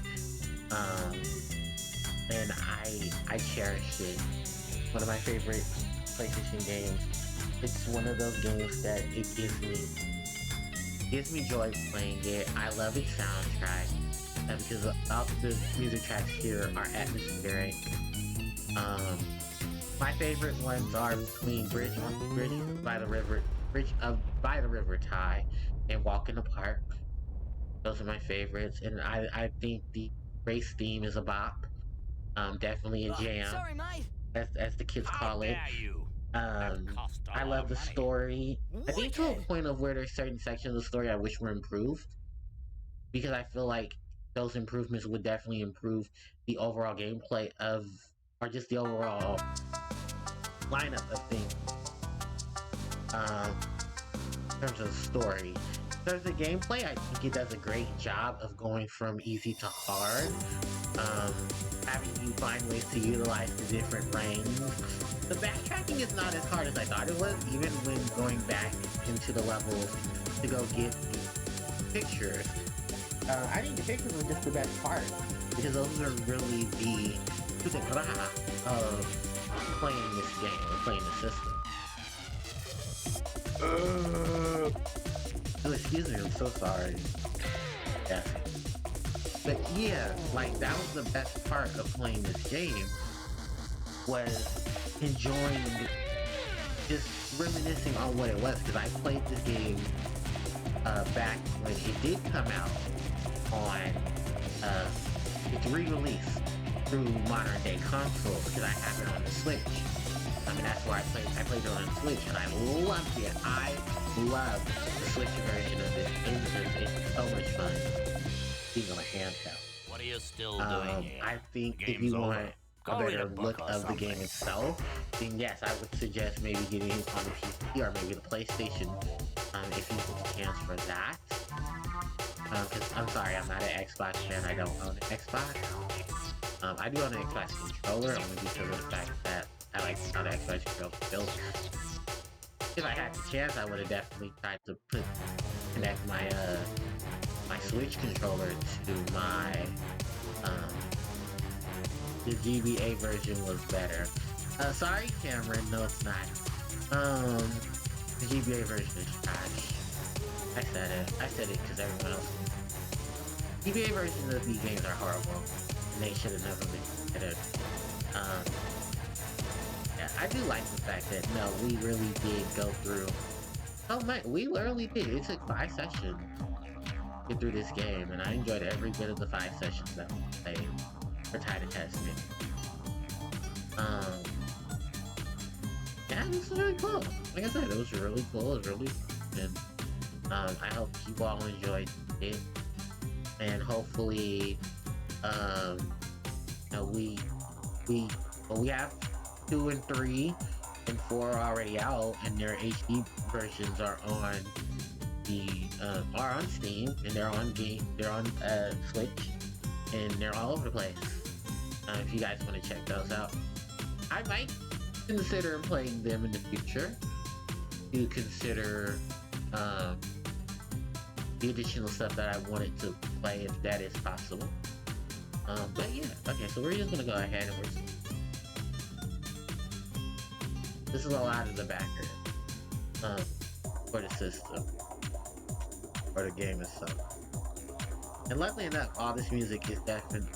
And I cherish it. One of my favorite PlayStation games. It's one of those games that it gives me joy playing it. I love its soundtrack, because all the music tracks here are atmospheric. My favorite ones are between Bridge by the River Ty and Walk in the Park. Those are my favorites, and I think the race theme is a bop. Definitely a jam. Sorry, mate. As the kids call it. I love the money. story. I think to a point of where there's certain sections of the story I wish were improved, because I feel like those improvements would definitely improve the overall gameplay or just the overall lineup of things. In terms of the story. In terms of gameplay, I think it does a great job of going from easy to hard. Having you find ways to utilize the different rings. The backtracking is not as hard as I thought it was, even when going back into the levels to go get the pictures. I think the pictures were just the best part, because those are really the coup de grace of playing this game, or playing the system. Oh, excuse me, I'm so sorry. Yeah. But yeah, like, that was the best part of playing this game, was enjoying, just reminiscing on what it was, because I played this game back when it did come out on its re-release through modern day consoles, because I have it on the Switch. I mean, that's why I played it on the Switch, and I loved it. I loved the Switch version of it. It's so much fun being on a handheld. What are you still doing here? I think The if game's you want over. a Go read better a book look or of the game something. itself, then yes, I would suggest maybe getting it on the PC or maybe the PlayStation, if you get the chance for that. Because I'm sorry, I'm not an Xbox fan. I don't own an Xbox. I do own an Xbox controller only because of the fact that I like how the Xbox controller feels. If I had the chance, I would have definitely tried to connect my my Switch controller to my the GBA version was better. Sorry, Cameron. No, it's not. The GBA version is trash. I said it. I said it because everyone else. GBA versions of these games are horrible, and they should have never been considered. Yeah, I do like the fact that no, we really did go through. Oh my, we literally did. It took 5 sessions to get through this game, and I enjoyed every bit of the 5 sessions that we played for Titan Tasmanian. Yeah, this was really cool. Like I said, it was really cool. It was really fun. And I hope you all enjoyed it. And hopefully, you know, we have 2 and 3 and 4 are already out, and their HD versions are on are on Steam, and they're on Switch, and they're all over the place. If you guys want to check those out, I might consider playing them in the future. To consider the additional stuff that I wanted to play, if that is possible. But yeah, okay, so we're just gonna go ahead and this is a lot of the backer for the system, for the game itself. And luckily enough, all this music is definitely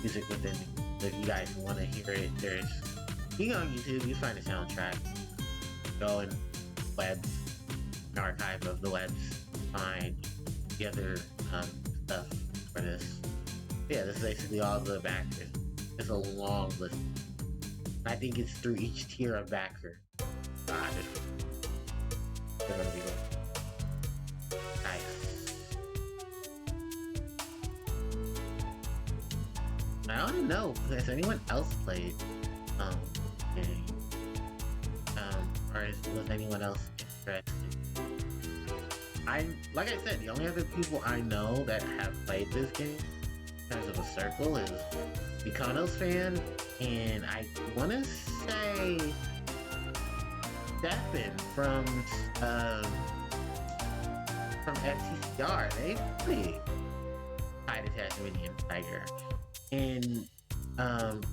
music within it. So if you guys want to hear it, you go on YouTube, you find the soundtrack, go in webs, an archive of the webs, find the other stuff for this. Yeah, this is basically all the backers. It's a long list. I think it's through each tier of backer. They're gonna be good. Nice. I don't know, has anyone else played game? Or was anyone else interested? Like I said, the only other people I know that have played this game in terms of a circle is the Konos fan, and I want to say Stefan from FTCR. They played Titan Tasmanian Tiger, and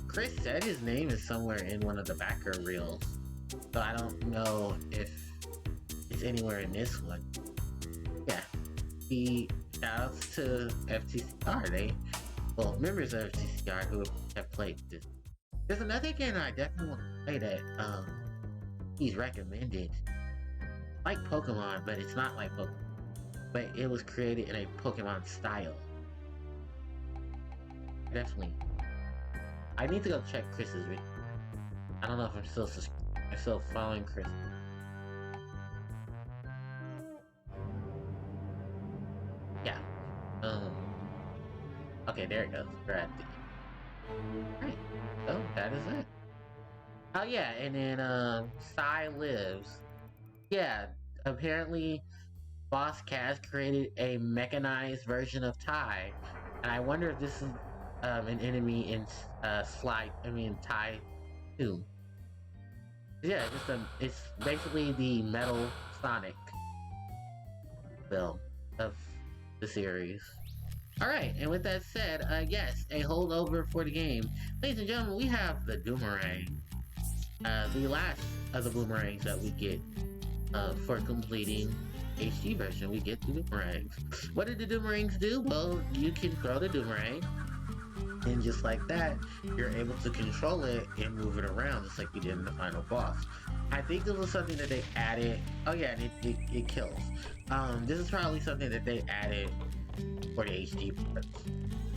Chris said his name is somewhere in one of the backer reels, so I don't know if it's anywhere in this one. Yeah, the shoutouts to FTCR. Members of FTCR who have played this. There's another game I definitely want to play that he's recommended. Like Pokemon, but it's not like Pokemon. But it was created in a Pokemon style. Definitely. I need to go check Chris's video. I don't know if I'm still following Chris. Yeah. Okay, there it goes. We're at the Alright. So that is it. Oh yeah, and then Psy Lives. Yeah, apparently Boss Kaz created a mechanized version of Tai. And I wonder if this is an enemy in Tai 2. Yeah, it's basically the Metal Sonic film of the series. Alright, and with that said, yes, a holdover for the game. Ladies and gentlemen, we have the Boomerang. The last of the Boomerangs that we get for completing HD version. We get the Boomerangs. What did the Boomerangs do? Well, you can throw the Boomerang, And just like that, you're able to control it and move it around just like you did in the final boss. I think this was something that they added. Oh yeah, and it kills. This is probably something that they added for the HD ports.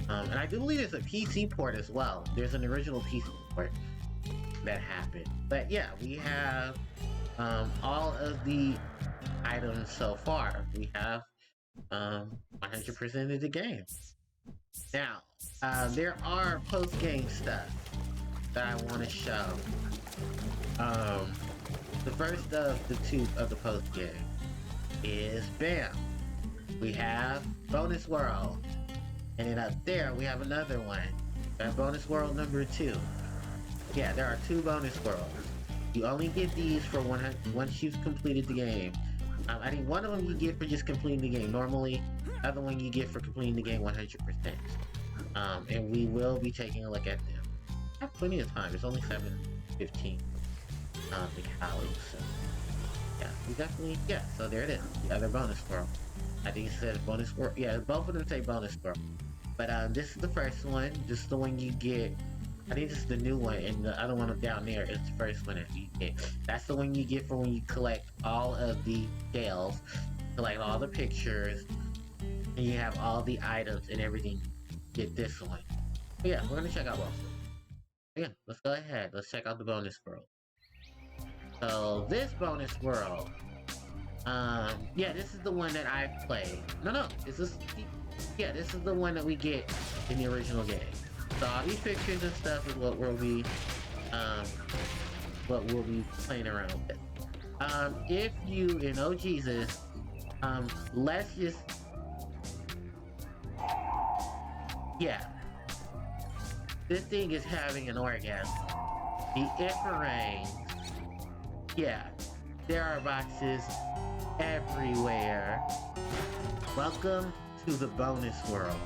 And I do believe there's a PC port as well. There's an original PC port that happened. But yeah, we have all of the items so far. We have 100% of the game. Now, there are post-game stuff that I want to show. The first of the two of the post-game is BAM! We have Bonus World. And then up there, we have another one. Bonus World number 2. Yeah, there are 2 bonus worlds. You only get these for once you've completed the game. I think one of them you get for just completing the game normally. The other one you get for completing the game 100%. And we will be taking a look at them. I have plenty of time. It's only 7:15 in Cali, so yeah, we definitely, yeah, so there it is. The other bonus world. I think it says bonus world. Yeah, both of them say bonus world. But this is the first one. This is the one you get. I think this is the new one, and the other one down there is the first one that you get. That's the one you get for when you collect all of the scales, collect all the pictures, and you have all the items and everything. Get this one. But yeah, we're gonna check out both. Yeah, let's go ahead. Let's check out the bonus world. So this bonus world, yeah, this is the one that I've played. No, this is the one that we get in the original game. So all these pictures and stuff is what we'll be playing around with. If you, and oh Jesus, let's just, yeah, this thing is having an orgasm. The Ifferains, yeah, there are boxes everywhere. Welcome to the bonus world.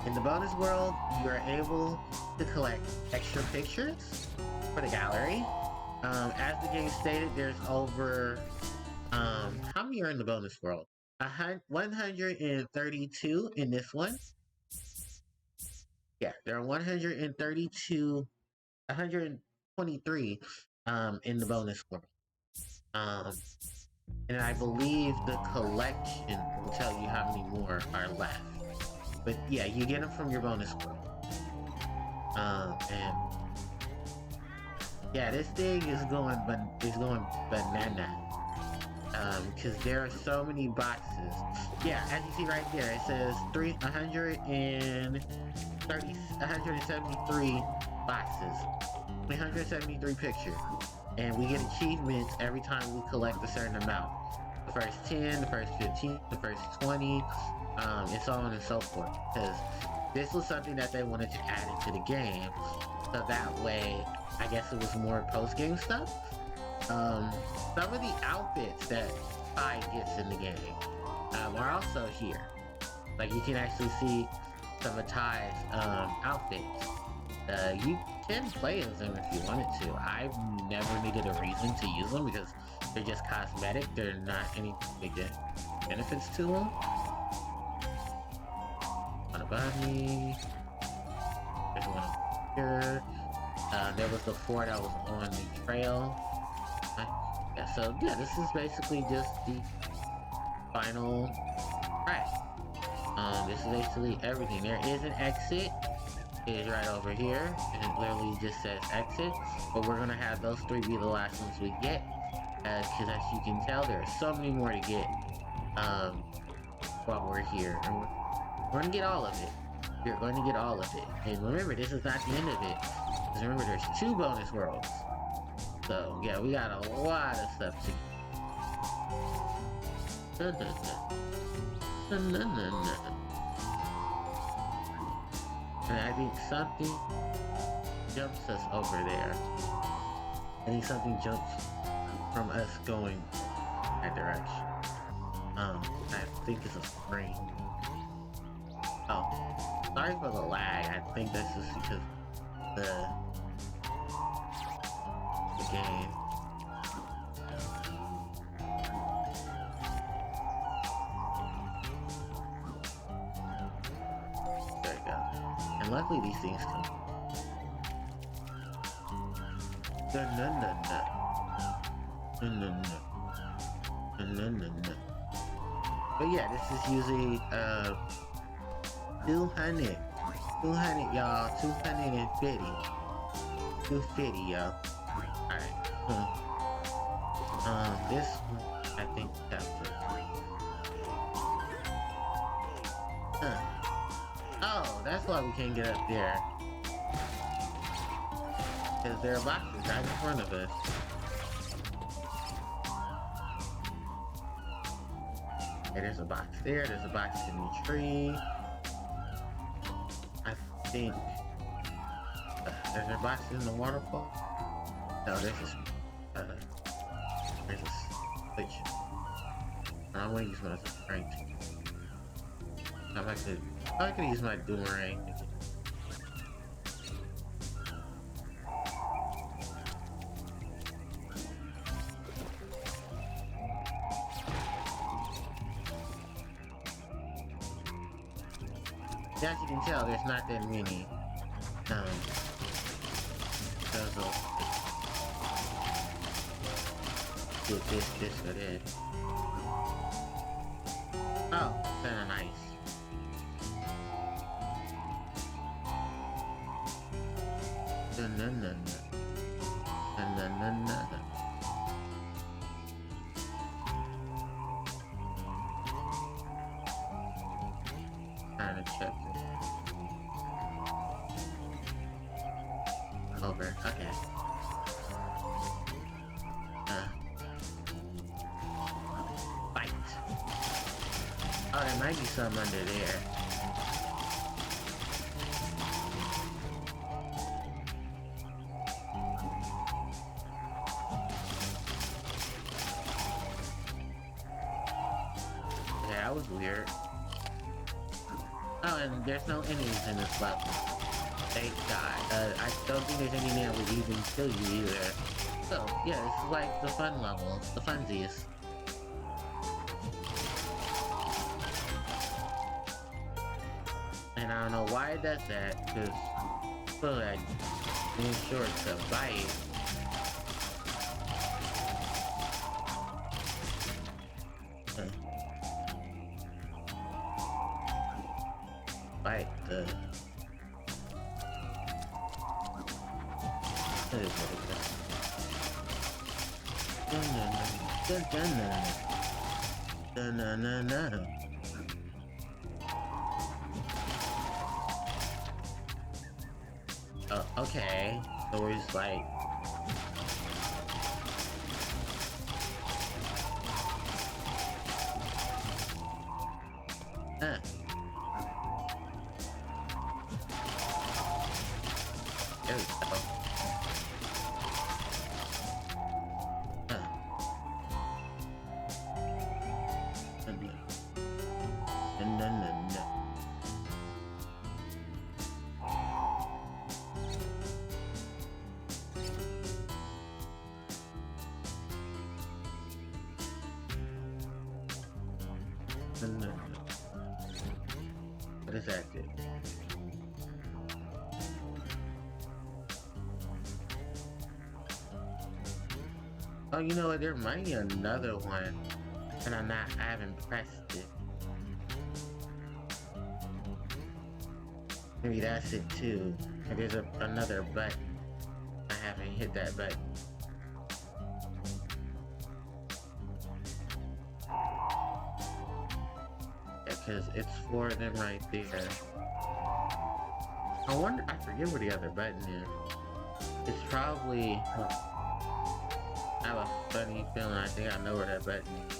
In the bonus world, you are able to collect extra pictures for the gallery. As the game stated, there's over, how many are in the bonus world? 132 in this one. Yeah, there are 123 in the bonus world. And I believe the collection will tell you how many more are left. But yeah, you get them from your bonus world. And yeah, this thing is going banana. Because there are so many boxes. Yeah, as you see right there, it says 173 boxes, 173 pictures, and we get achievements every time we collect a certain amount. The first 10, the first 15, the first 20, and so on and so forth. Because this was something that they wanted to add into the game, so that way, I guess it was more post-game stuff. Some of the outfits that Ty gets in the game are also here. Like you can actually see some of Ty's outfits. You can play as them if you wanted to. I've never needed a reason to use them because they're just cosmetic. They're not any big benefits to them. One above me. There's one over here. There was the 4 that was on the trail. Yeah, so yeah, this is basically just the final track. This is basically everything. There is an exit. It is right over here, and it literally just says exit. But we're gonna have those 3 be the last ones we get, because as you can tell, there are so many more to get while we're here, and we're gonna get all of it. We're going to get all of it. And remember, this is not the end of it. Because remember, there's 2 bonus worlds. So yeah, we got a lot of stuff to do. And I think something jumps us over there. I think something jumps from us going that direction. I think it's a spring. Oh, sorry for the lag. I think that's just because the game. There you go. And luckily these things come. But yeah, this is usually 200, y'all, 250, 250, y'all. Alright, this one, I think chapter. Oh, that's why we can't get up there. Because there are boxes right in front of us. Okay, there's a box there, there's a box in the tree. I think... is there a box in the waterfall? No, there's a switch. I'm gonna use my strength. I could use my boomerang. As you can tell, there's not that many puzzles. Do this, or that. Oh, kinda nice. Trying to check this. Over. Okay. Fight. Oh, there might be some under there. Yeah, that was weird. Oh, and there's no enemies in this level. Thank God. I don't think there's any that would even kill you either. So, yeah, this is like the fun level. The funsiest. And I don't know why it does that, because I feel like being sure to bite. Bite the... That is what it does. Oh, okay. So we're just like... There we go. What is that do? Oh, you know what? There might be another one, and I haven't pressed it. Maybe that's it too. And there's another button. I haven't hit that button. Because it's 4 of them right there. I forget where the other button is. It's probably... I have a funny feeling I think I know where that button is.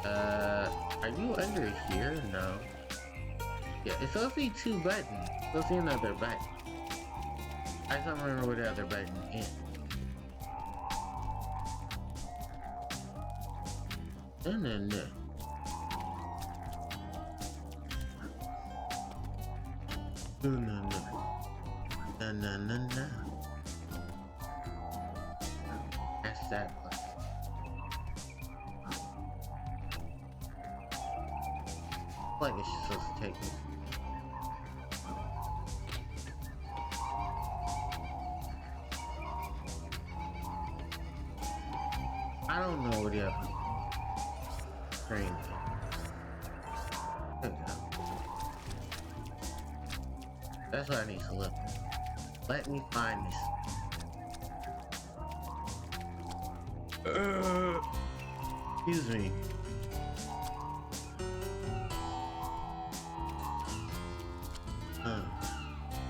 Are you under here? No. Yeah, it's supposed to be 2 buttons. It's supposed to be another button. I just don't remember where the other button is. No. No. That's that one. Like it's supposed to take me. I don't know where the other train is. There we go. That's what I need to look. Let me find this. Excuse me.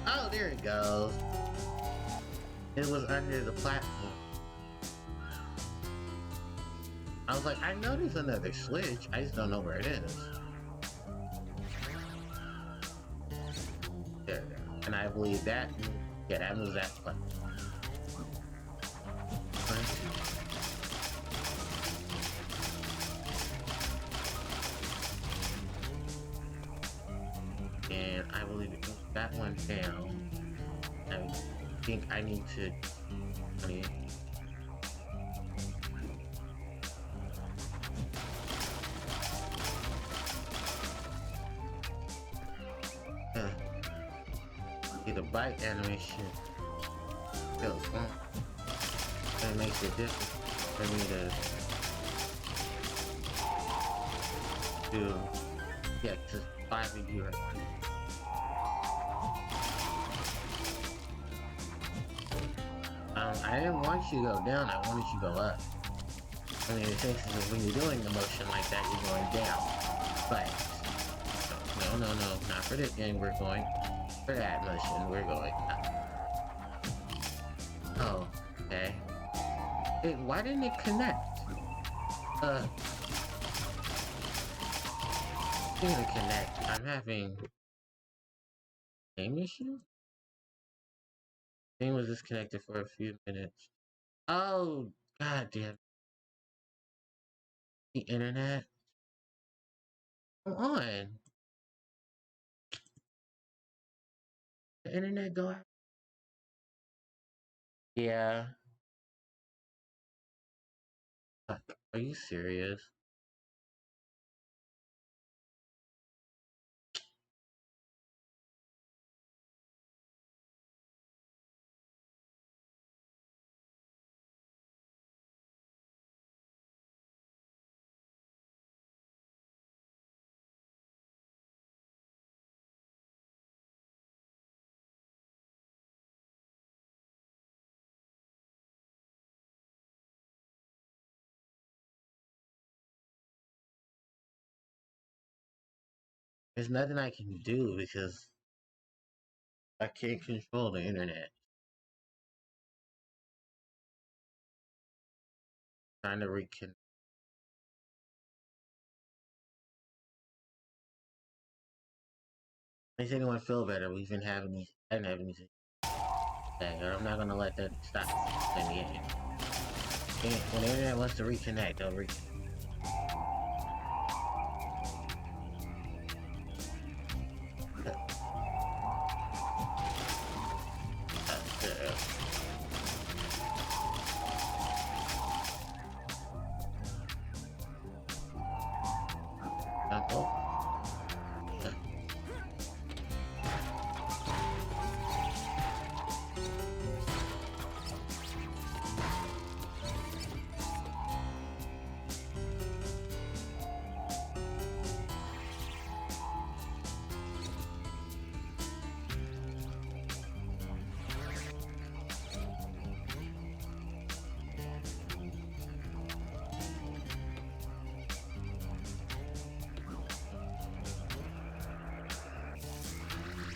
Oh, there it goes. It was under the platform. I was like, I know there's another switch. I just don't know where it is. There we go. And I believe that, yeah, that moves that platform. And I believe it moves that one down. I think I need to. See the bike animation feels fun. That makes it difficult for me to do. Yeah, just 5 of you right now. I didn't want you to go down, I wanted you to go up. I mean, the thing is when you're doing the motion like that, you're going down. But, no, not for this game, we're going for that motion, we're going up. Oh, okay. Hey, why didn't it connect? It's gonna connect. I'm having game issue? Game was disconnected for a few minutes. Oh, god damn. The internet? Come on. The internet go out? Yeah. Fuck, are you serious? There's nothing I can do because I can't control the internet. Trying to reconnect. Makes anyone feel better. We've been having these. I didn't have anything. Or I'm not gonna let that stop in the end. When the internet wants to reconnect, they'll reconnect.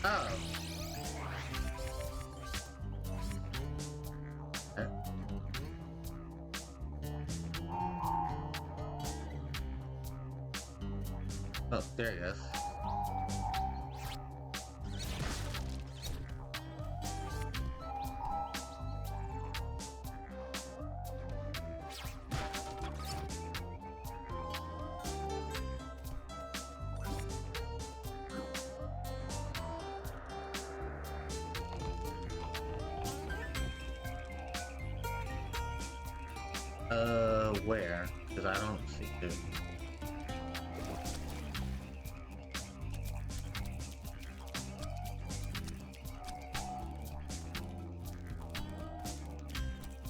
Oh. Oh, there he is. Where? Because I don't see it.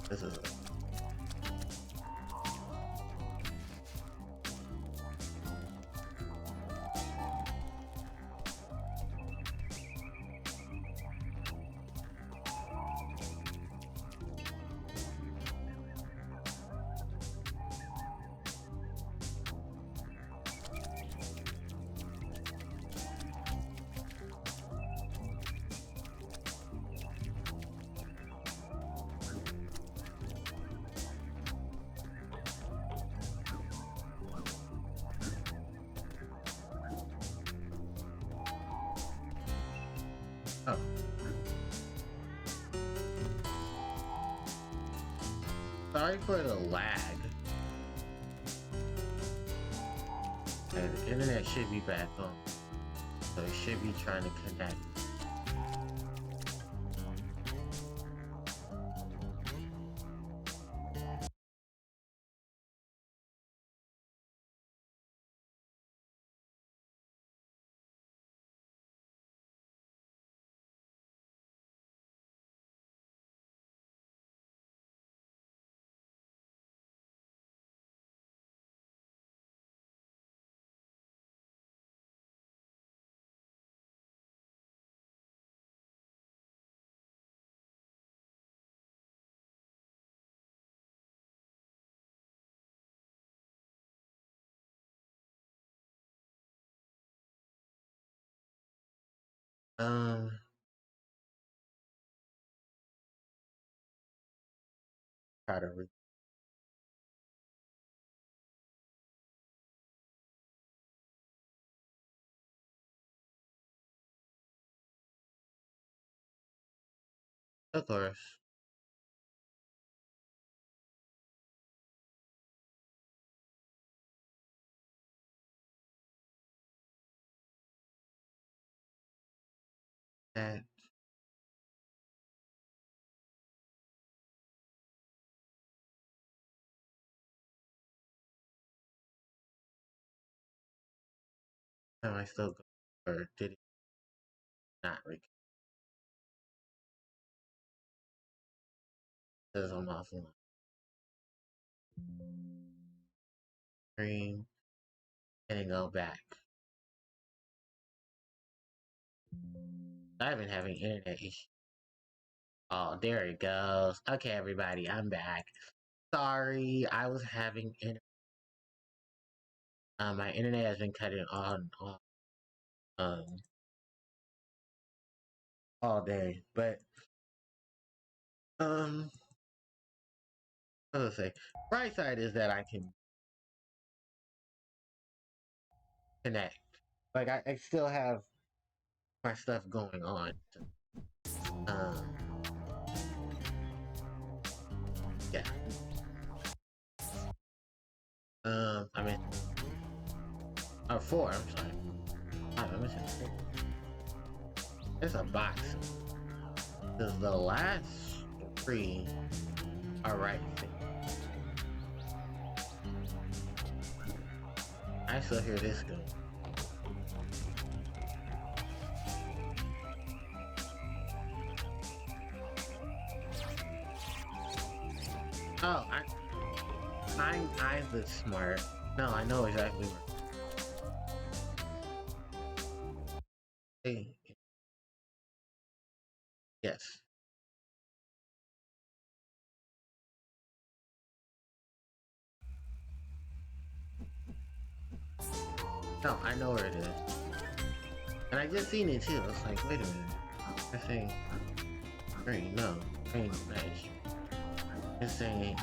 This is it. Sorry for the lag. The internet should be back on. So it should be trying to connect. Um, try to read. Of course. That am I still go or did it not record? Because I'm off on screen and then go back. I've been having internet issues. Oh, there it goes. Okay, everybody, I'm back. Sorry, I was having my internet has been cutting on um all day, but what was I say? Bright side is that I can connect. Like I still have my stuff going on. Um, yeah. I mean, four. I'm sorry. I'm missing four. There's a box. Because the last three are right there. I still hear this go. Oh, I'm the smart. No, I know exactly where. Hey, yes. No, I know where it is. And I just seen it too. I was like, wait a minute. I saying green, no. Green, nice. It's saying,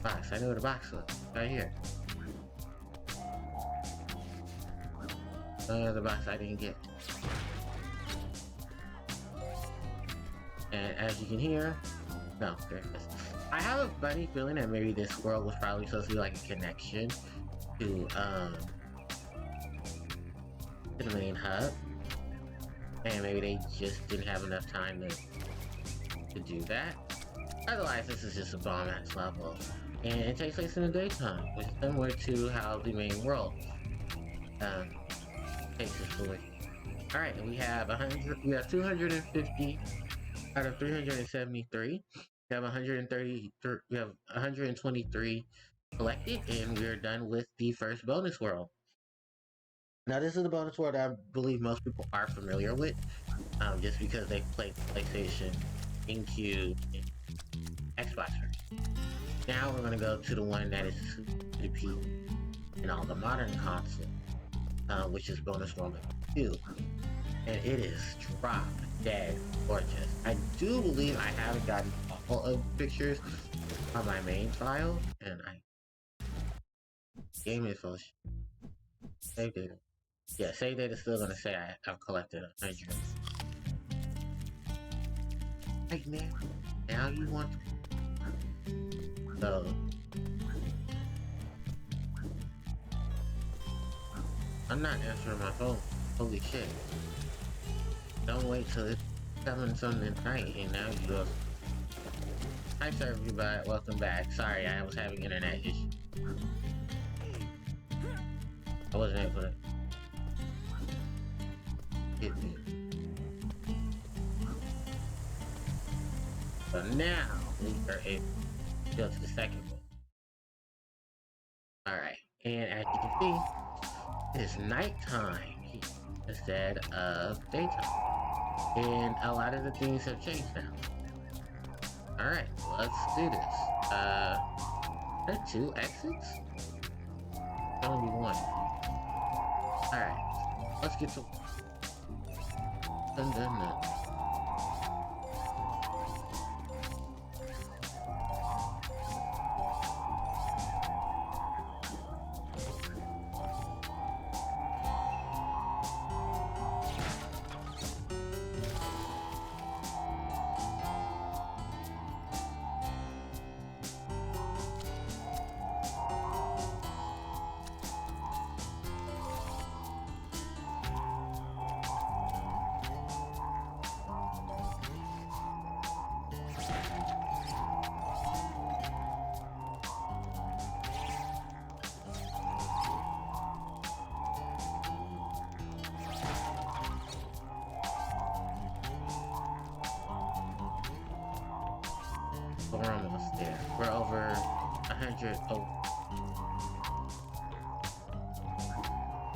box. I know where the box was. Right here. The box I didn't get. And as you can hear, no, there it is. I have a funny feeling that maybe this world was probably supposed to be like a connection to the main hub. And maybe they just didn't have enough time to do that. Otherwise, this is just a bomb ass level. And it takes place in the daytime, which is similar to how the main world takes its forward. Alright, and we have 250 out of 373. We have 123 collected, and we're done with the first bonus world. Now, this is the bonus world I believe most people are familiar with, just because they played PlayStation, GameCube, and Xbox. Now we're going to go to the one that is repeat in all the modern consoles, which is bonus world number 2. And it is drop dead gorgeous. I do believe I haven't gotten all of the pictures on my main file, and game info save data. Yeah, save data is still gonna say I've collected 100. Right now you want So I'm not answering my phone. Holy shit. Don't wait till it's 7-something at night and now you go. Hi sir, everybody, welcome back. Sorry, I was having internet issues. I wasn't able to get it. So now we are able to go to the second one. Alright, and as you can see, it is nighttime here instead of daytime. And a lot of the things have changed now. Alright, let's do this. Are there 2 exits? There's only 1. Alright, let's get to dun, dun, dun. We're almost there. We're over 100. Oh.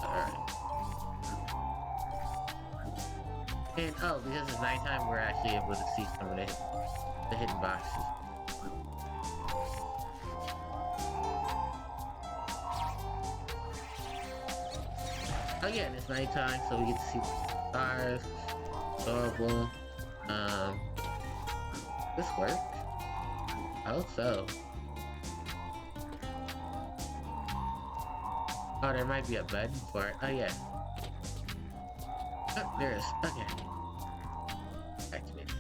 Alright. And oh, because it's nighttime, we're actually able to see some of the hidden boxes. Oh yeah, and it's nighttime, so we get to see the stars. Adorable. This works. I hope so. Oh, there might be a button for it. Oh, yeah. Oh, there is. Okay. Activate.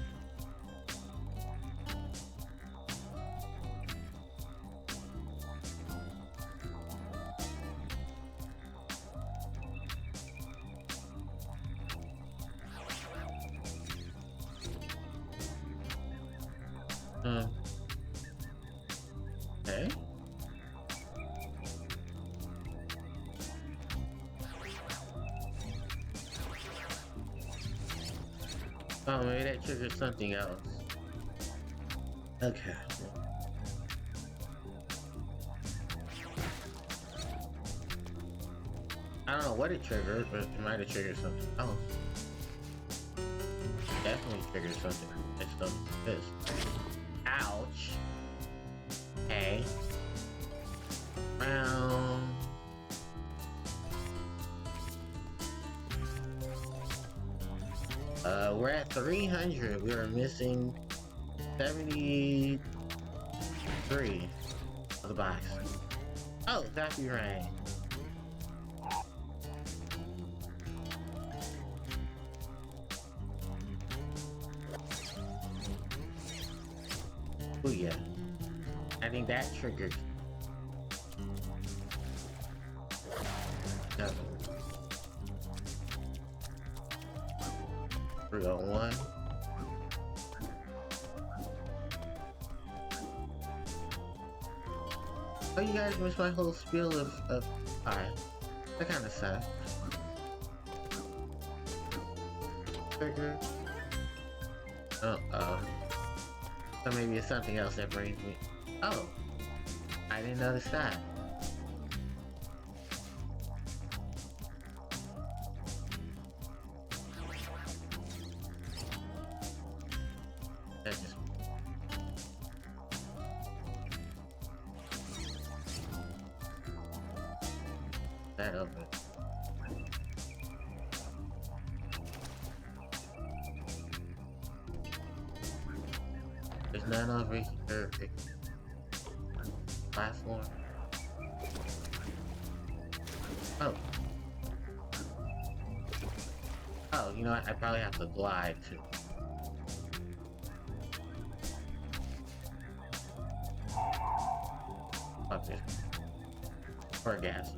Okay. Oh, maybe that triggers something else. Okay. I don't know what it triggered, but it might have triggered something else. Definitely triggered something. It's stuff like this. Ouch. Okay. Round. We're at 300. We are missing 73 of the box. Oh, Happy Rain. Oh yeah. I think that triggered. Definitely. 301. Oh, you guys missed my whole spiel of alright. That kind of sucks. Trigger. Oh. So maybe it's something else that brings me. Oh, I didn't notice that. That just. That open. There's none over here. Platform. Oh. Oh, you know what? I probably have to glide too. obvious. Orgasm.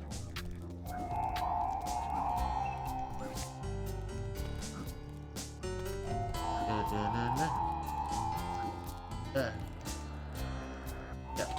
Yep.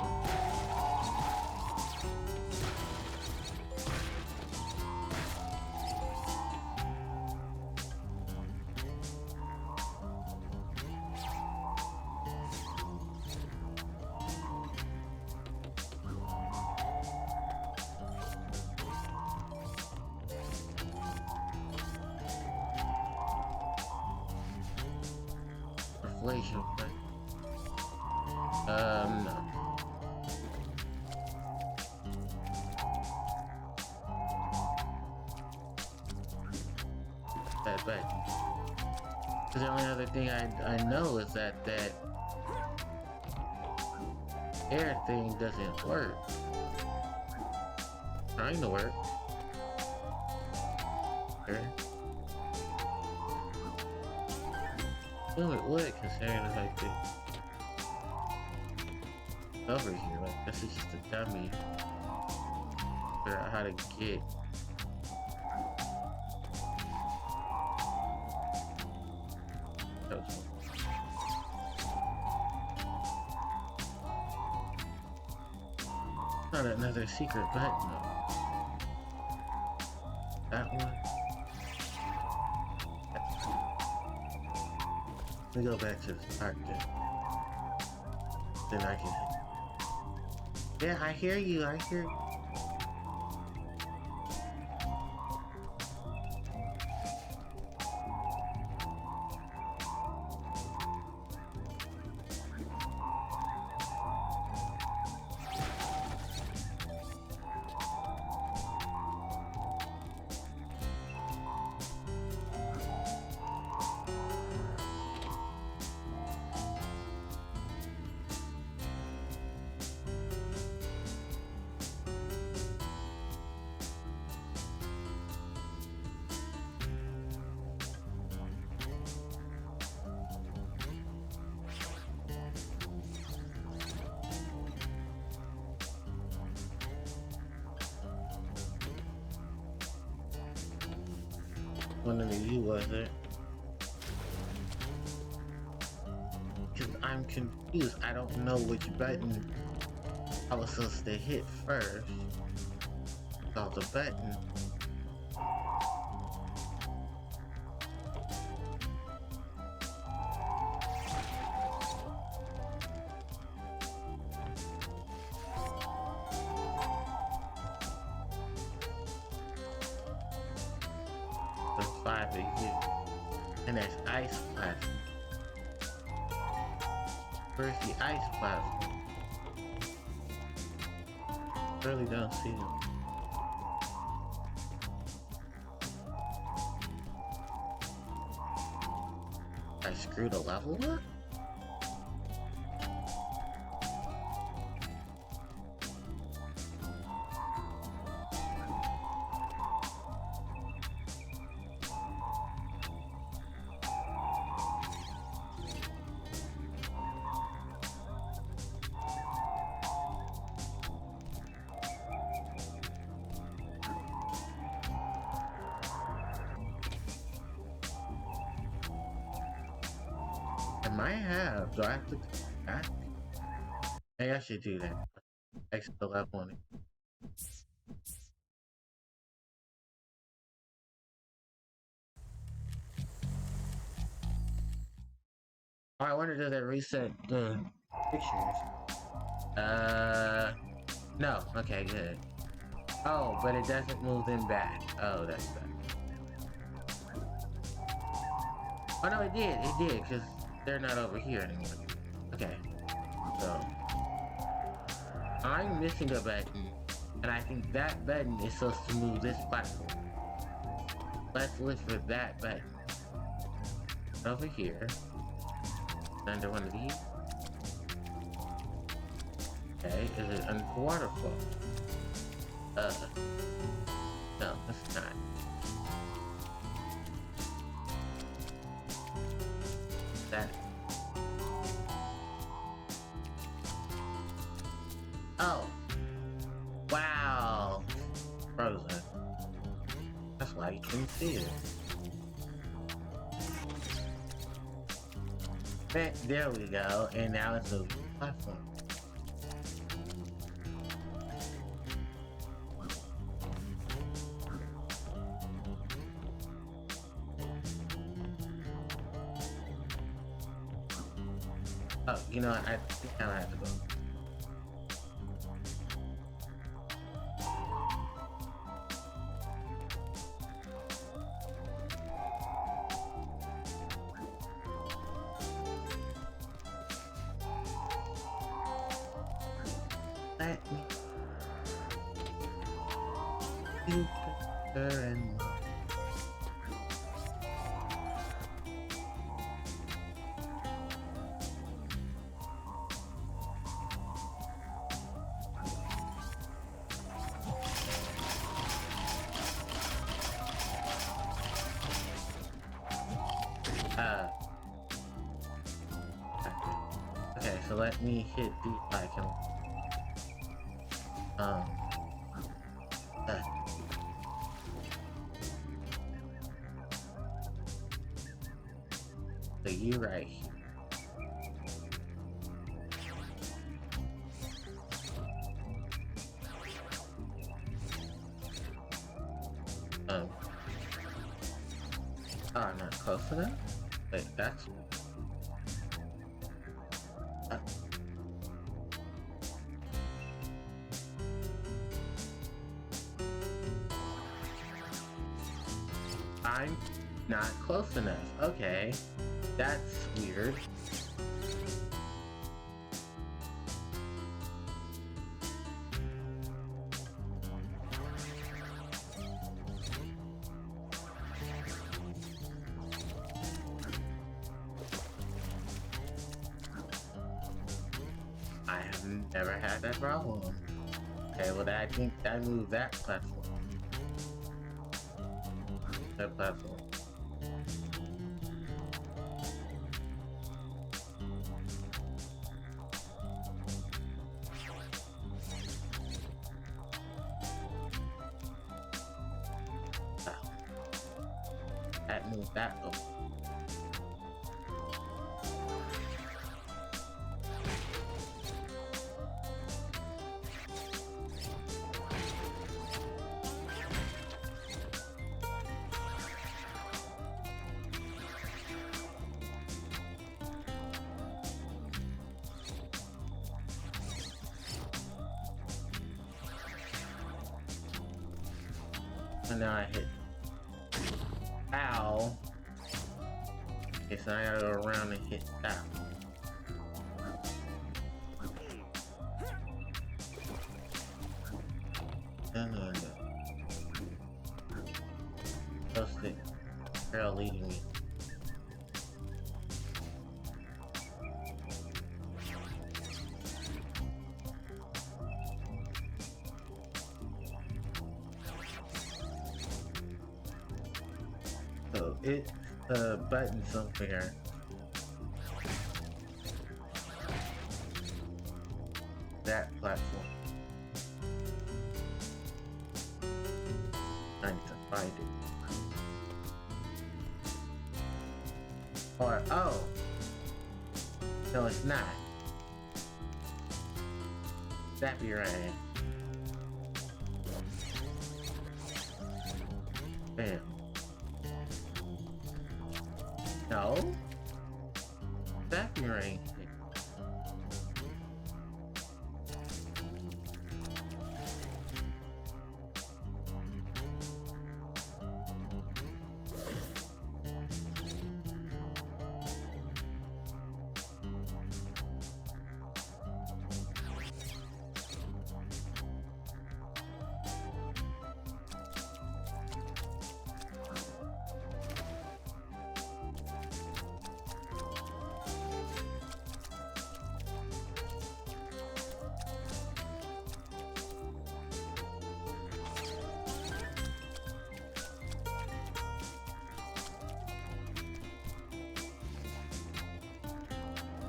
Inflation, right? No. That button. Because the only other thing I know is that air thing doesn't work. Trying to work. Okay. Well, it would, considering it's like the over here. Like this is just a dummy. Figure out how to get. Not another secret button. No. That one. Let me go back to the park then I can. Yeah, I hear you. I hear you. One of you wasn't. Because I'm confused. I don't know which button I was supposed to hit first. Oh, the button. The 5 is here. And that's ice plasma. Where's the ice plasma? Really don't see them. I screwed a level up? I might have. Do I have to go back? Maybe I should do that. Exit the level on it. Oh, I wonder, does it reset the pictures? No. Okay, good. Oh, but it doesn't move them back. Oh, that's bad. Oh no, it did, because they're not over here anymore. Okay, so I'm missing a button, and I think that button is supposed to move this platform. Let's look for that button. Over here. Under one of these. Okay, is it under the waterfall? No, it's not. That. Oh, like and see it. There we go, and now it's a platform. Oh, you know what? I think I have to go. Let me Jupiter and Mars. Okay, so let me hit the icon. Uh, so you right here. Oh, not close enough? Wait, that's... I'm not close enough. Okay, that's weird. I have never had that problem. Okay, well, I think I moved that platform. That platform. That moved that over. And now I hit. Ow. Okay, so I gotta go around and hit that. No. Those things. They're all leading me. So it's the button somewhere. That platform. I need to find it. Or, oh! No, it's not. That'd be right. Bam. No? That'd be right.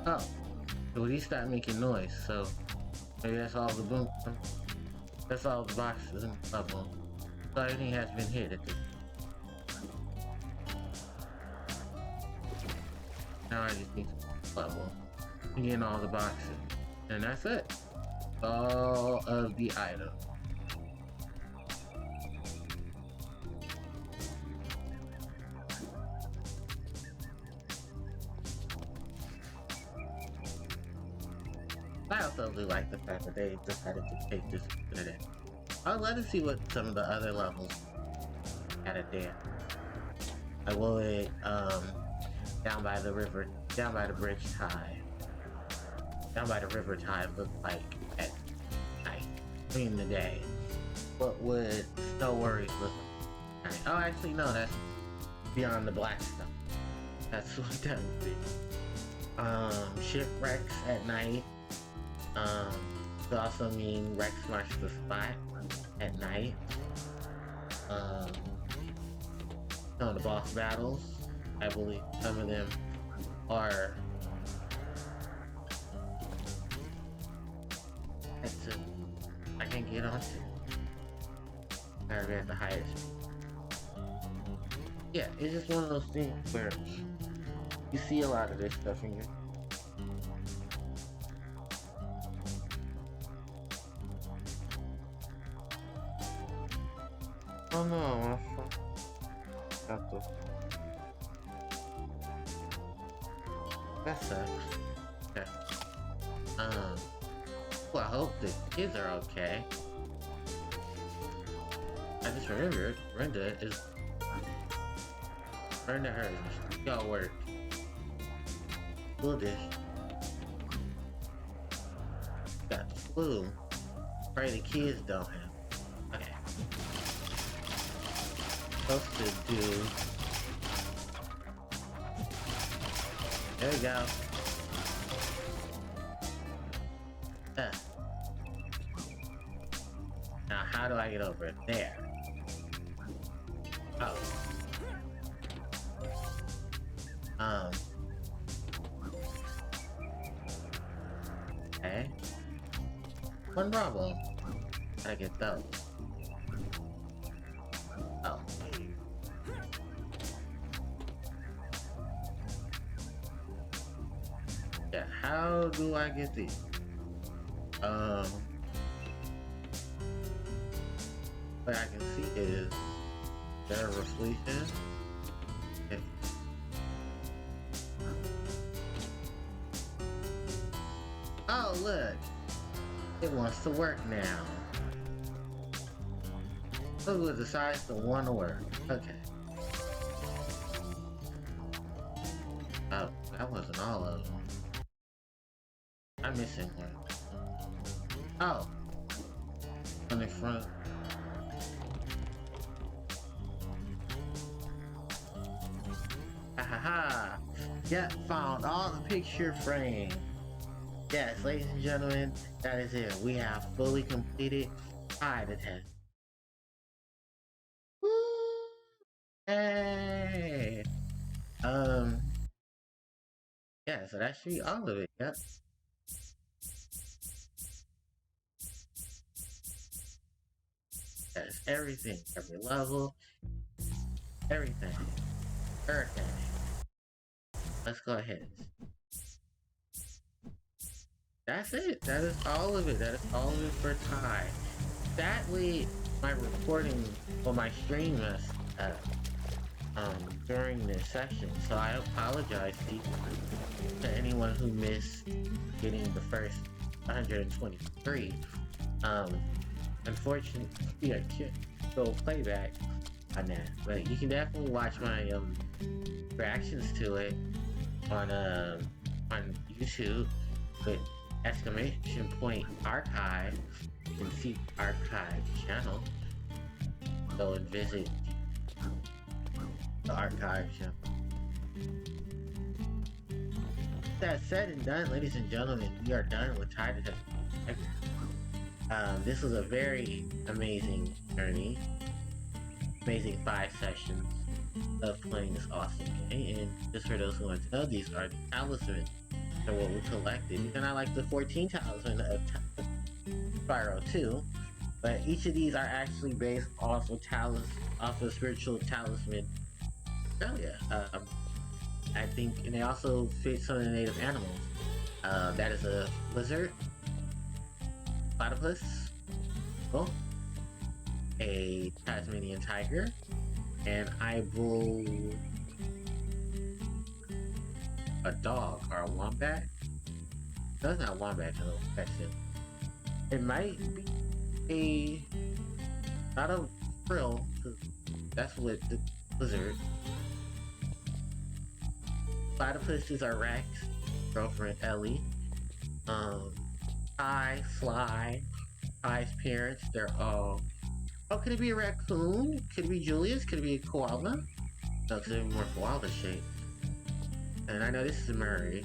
Oh, well, he stopped making noise, so maybe that's all the boom. That's all the boxes in the level. So everything has been hit at this. Now I just need to level. Get in all the boxes. And that's it. All of the items. I also really like the fact that they decided to take this today. I would love to see what some of the other levels added there. Like what would down by the river, down by the bridge tide, down by the river tide look like at night, during the day? What would Snow Worries look like at night? Oh, actually no, that's beyond the black stuff. That's what that would be. Shipwrecks at night. Could also mean Rex March the Spot at night. Some of the boss battles, I believe some of them are I can get onto. Gotta be at the highest. Yeah, it's just one of those things where you see a lot of this stuff in your. Oh no, got the. That sucks. Okay. Well, I hope the kids are okay. I just remembered Brenda is. Brenda hers. Y'all work. Flu dish. Got the flu. Pray the kids don't have. Okay. Supposed to do. There we go. Now how do I get over it? There. Oh. Okay. One problem. Gotta get those. Oh. Yeah, how do I get these? What I can see is there a reflection. Okay. Oh look, it wants to work now. Look, it decides to want to work. Okay. Oh, that wasn't all of them. I'm missing one. Oh, on the front. Ha! Yep, found all the picture frames. Yes, ladies and gentlemen, that is it. We have fully completed the test. Woo! Hey! Yeah, so that should be all of it. Yep. That's everything. Every level. Everything. Everything. Let's go ahead. That's it. That is all of it. That is all of it for Ty. Sadly, my recording or my stream messed up during this session, so I apologize to anyone who missed getting the first 123. Unfortunately, I can't go playback on that, but you can definitely watch my reactions to it on YouTube with !archive. You can see archive channel. Go and visit the archive channel. That said and done, ladies and gentlemen, we are done with Tide Detective. This was a very amazing journey. Amazing 5 sessions of playing this awesome game. And just for those who want to know, these are the talismans and what we collected. These are not like the 14 talismans of Spyro 2, but each of these are actually based off of spiritual talisman. Oh yeah. I think, and they also fit some of the native animals. That is a lizard, platypus, oh, a Tasmanian tiger, and I will a dog or a wombat. No, it's not a wombat, no, that's it. It might be not a frill, because that's what the lizard. Platypuses are Rex, girlfriend Ellie. Ty, Sly, Ty's parents, they're all. Oh, could it be a raccoon? Could it be Julius? Could it be a koala? No, because they're more koala shaped. And I know this is Murray.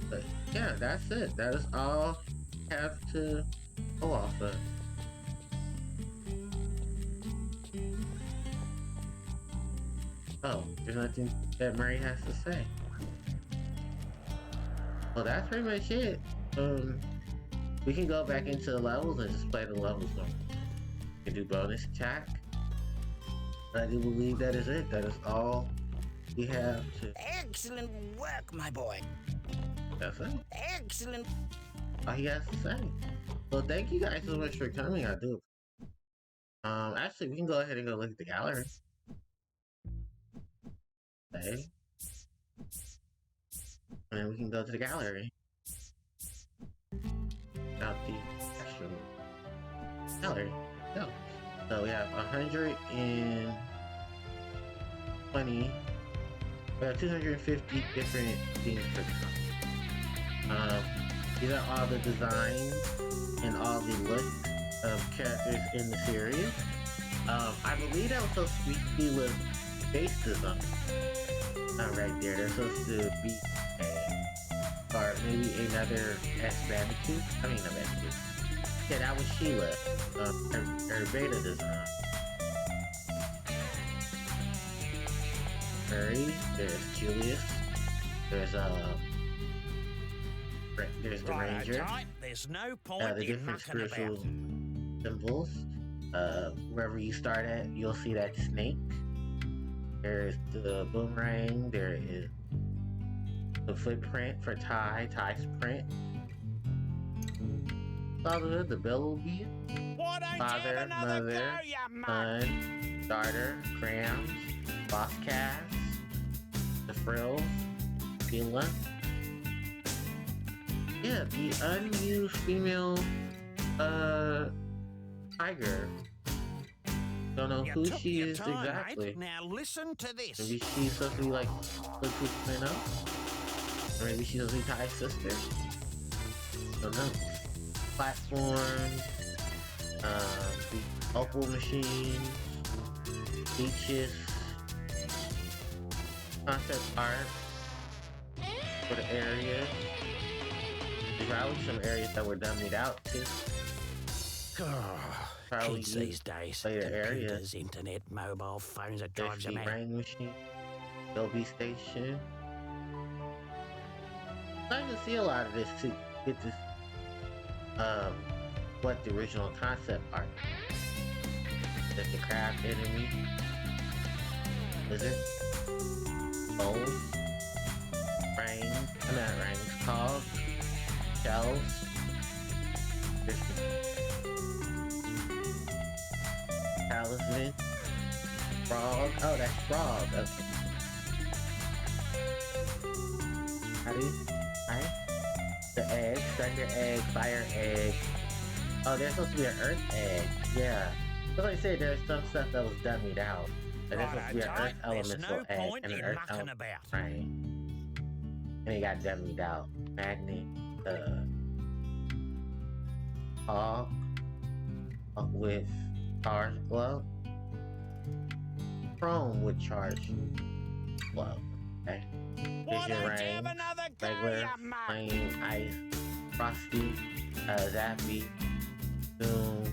But yeah, that's it. That is all I have to go off of. Oh, there's nothing that Murray has to say. Well, that's pretty much it. We can go back into the levels and just play the levels on. We can do bonus attack. But I do believe that is it. That is all we have to. Excellent work, my boy. That's it. Excellent. All he has to say. Well, thank you guys so much for coming. I do. Actually, we can go ahead and go look at the gallery. Okay. And then we can go to the gallery. Out the extra gallery. Go. So we have 120. We have 250 different things for these are all the designs and all the looks of characters in the series. I believe that was supposed to be Sheila's base design. Right there. They're supposed to be or maybe another S Bandicoot. I mean, no Bandicoot. Yeah, that was Sheila. Her beta design. Murray. There's Julius. There's the Ranger. There's no point The in different mucking spiritual about. symbols. Wherever you start at, you'll see that snake. There's the boomerang. There is the footprint for Ty's print. Fatherhood, the bumblebee. Father, mother, son, daughter, Grams, Boss Cass, the frills, Sheila. Yeah, the unused female tiger. Don't know who she is exactly. Now listen to this. Maybe she's supposed to be like Look 2.0? Or maybe she's supposed to be Ty's sister? Don't know. Platforms, the opal machines, beaches, concept art for the area. There's probably some areas that were dummied out too. Probably Kids these days, later area. computers, internet, mobile phones, that There's drives the them mad. rain machine, Dolby Station. I can see a lot of this to get this, what the original concept art. There's the crab enemy, lizard, bowls, rain, not rain, it's called, shells. There's the talisman, frog. Oh, that's frog. Okay. How do you? Right? The egg, thunder egg, fire egg. Oh, there's supposed to be an earth egg. Yeah. But like I said, there's some stuff that was dummied out. And there's supposed to be an earth elemental egg and an earth element. Right. And it got dummied out. Magnet, hawk with charge glove. Chrome with charge glove. Okay. Here's your rain, regular, flame, ice, frosty, zappy, boom,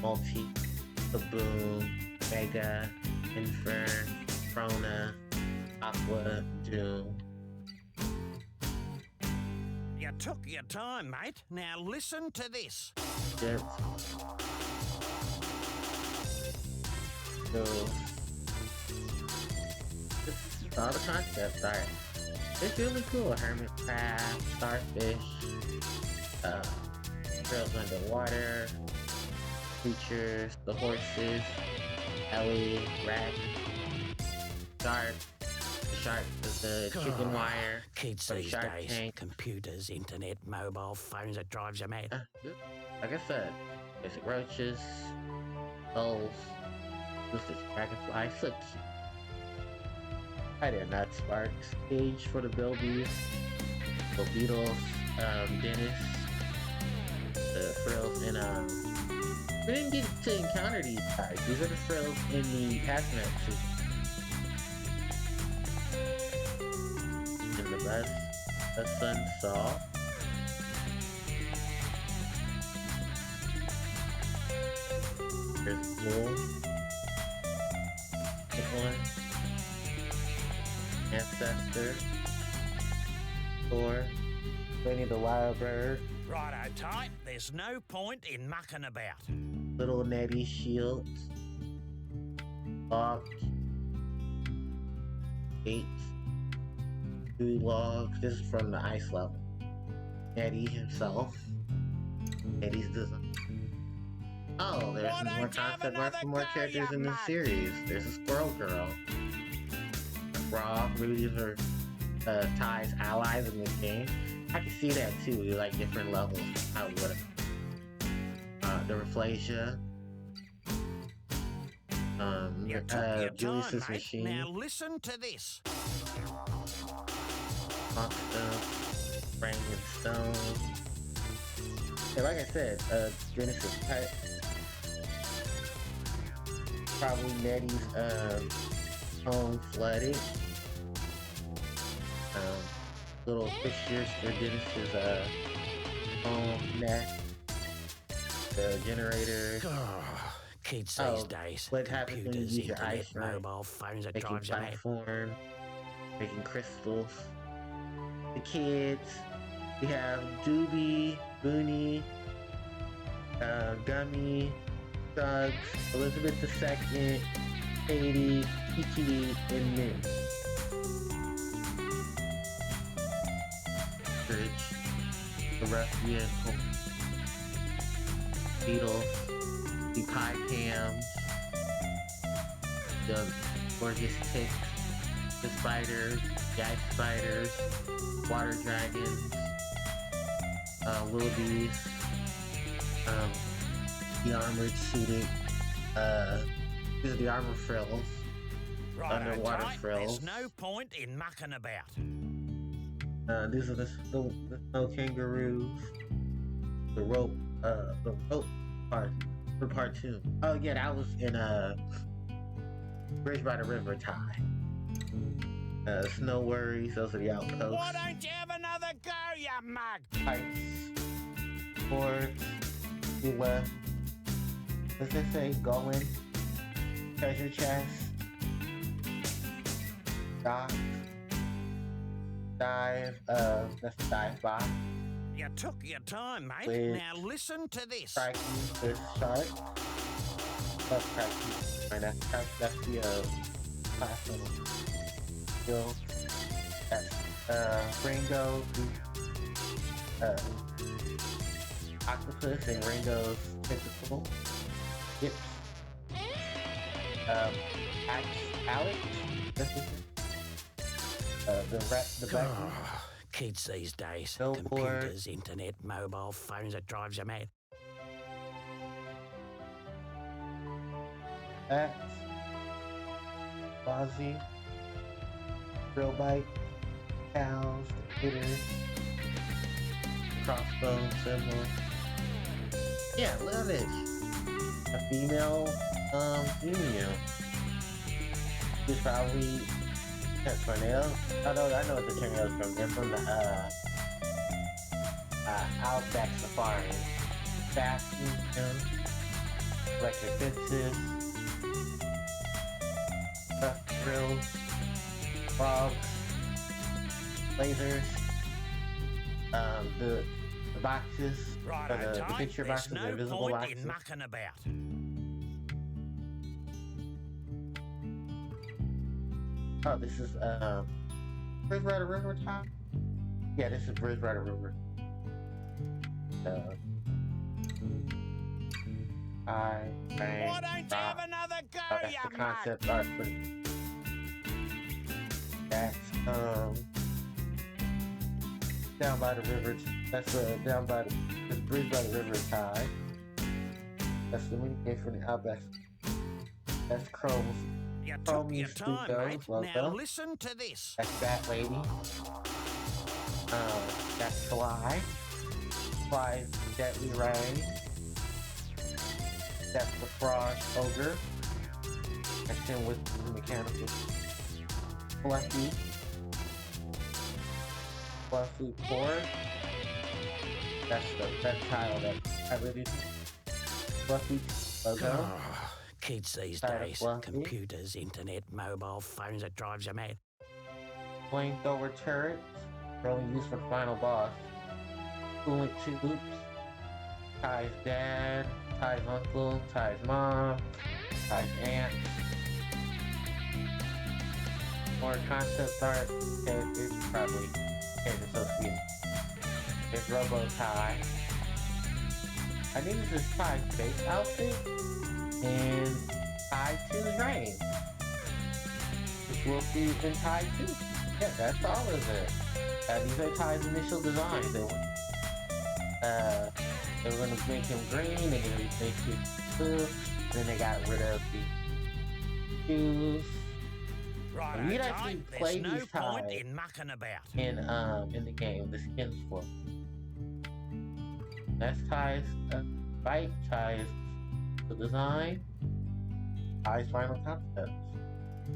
multi, kaboom, mega, infern, Frona, aqua, doom. You took your time, mate. Now listen to this. Yep. So, this is all the concepts, alright. It's really cool. Hermit crab, starfish, girls underwater, creatures, the horses, Ellie, rat, shark. The shark is the chicken wire. Kids for the these shark days, tank. computers, internet, mobile phones, that drives you mad. Like I said, there's roaches, gulls, this dragonfly, so cute. Hi there, Nut Sparks. Cage for the bilbies, the beetles, Dennis, the frills, and we didn't get to encounter these guys. These are the frills in the hazmat suit. And the rest, the sun saw. There's Bull. This one. Ancestor. Thor. Winnie the Wild Bird. Righto, tight. There's no point in mucking about. Little Nettie Shields. Logs. Gates. Two logs. This is from the ice level. Nettie himself. Nettie's design. Oh, there's more concept art for more characters in the series. There's a Squirrel Girl. Rob, maybe these are Ty's allies in this game. I can see that too, like different levels. How would the Reflasia. You took your Julius's time, mate. machine. Now listen to this. Monster, Brain and Stone. Yeah, like I said, Genesis Pet. Probably Nettie's home flooded. Little fixtures for Genesis home net. The generator. Kids these days, what happens when you computers, use your internet, eyesight? mobile phones, that Making drives you mad. platform, making crystals. The kids, we have Doobie, Booney, Gummy, Suggs, Elizabeth II, Katie, Kiki, and Mint. Bridge, the Ruffian, Beatles, the Pie Cams, the Gorgeous Ticks, the Spiders, the Ice Spiders, Water Dragons, Wildebeest, the Armored Suited, these are the Armor Frills, Underwater Right, Frills. there's no point in mucking about. These are the snow kangaroos, the rope part for part 2. Oh yeah, that was in Bridge by the River Tie. Snow Worries, those are the outposts. Why don't you have another go, you mug? Pipes, boards, left. Does this say going? Treasure chest, dock, dive, that's the dive box. You took your time, mate. With Now listen to this. Crikey, the shark. That's Crikey. Right, that's the platform. Still, that's Ringo, the octopus, and Ringo's tentacle. Hips. Alex. The black one. Kids these days, Billboard. computers, internet, mobile phones, that drives you mad. Bats, Bozzy, Drill Bite, Cows, the Hitters, Crossbone symbol. Yeah, look at this. A female, emu. She's probably tornadoes. I know what the tornadoes from. They're from the, Outback Safari. Fast, electric fences. Drills, frogs, lasers, the boxes, Right, the picture there's boxes, the no invisible point boxes. in mucking about. Oh, this is Bridgewater River time? Yeah, this is Bridgewater River. I Why don't you have another go, that's you the mug? concept art for that's down by the river. That's down by the bridge by the river high. That's the mini game for the Outback. That's Chrome's. You took your time, mate. Logo. Now listen to this. That's Bat Lady. That's Fly. Fly's Deadly Ray. That's the Frost Ogre. That's him with the mechanical. Fluffy Cord. That's the reptile that I really Fluffy logo. Kids these Tired days, Fluffy. computers, internet, mobile phones, it drives you mad. Flamethrower turret. Only used for the final boss. Coolant tubes. Ty's dad. Ty's uncle. Ty's mom. Ty's aunt. More concept art. It's probably it's supposed to be. It's Robo Ty. I think this is Ty's base outfit and Ty 2's rain. Which we'll see in Ty 2. Yeah, that's all of it. These are Ty's initial designs. They were gonna make him green and then they replaced him blue. And then they got rid of the shoes. Right, We'd okay, actually there's play no these point Ties in mucking about. in the game, the skins for. That's Ty's fight, Ty's the design, Ty's final concept,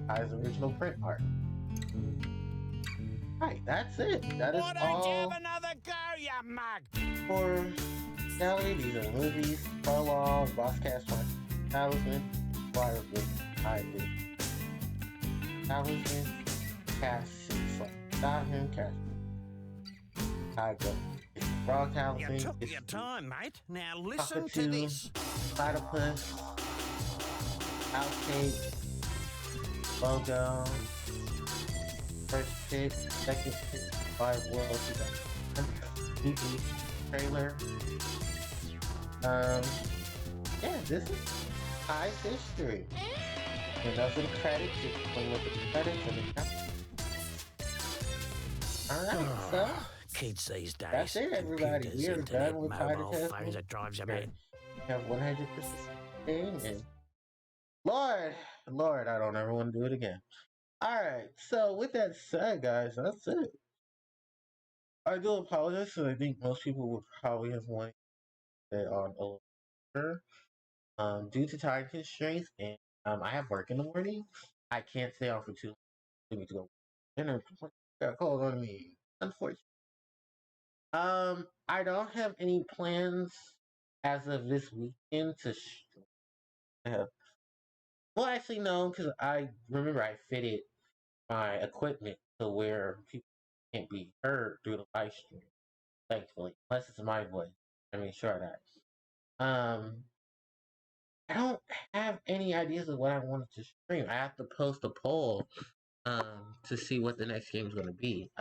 Ty's original print art. Right, that's it. That is Why don't you all have another go, you mug? for Sally. These are movies, prologue, boss cast, talisman, flyer with ID. Talisman, cast, got him, cast. I go. It's raw talisman. You took it's your time, mate. Now listen to cockatoo, this. platypus, outtake, logo, first pick, second pick, 5 world, TV, trailer. Yeah, this is Ty's history. And those are the credits. You can look at the credits and the Alright, so Kids these days, that's it, everybody. computers, We are internet, done with Ty mobile the phones, it drives you mad. We have 100% thing, and Lord, I don't ever want to do it again. Alright, so with that said, guys, that's it. I do apologize, because I think most people would probably have wanted to stay on a little longer. Due to time constraints, and I have work in the morning, I can't stay on for too long. I need to go dinner. Got called on me, unfortunately. I don't have any plans as of this weekend to. Well, actually, no, because I remember I fitted my equipment to where people can't be heard through the live stream. Thankfully, unless it's my voice. I make sure of that. I don't have any ideas of what I wanted to stream. I have to post a poll to see what the next game is going to be.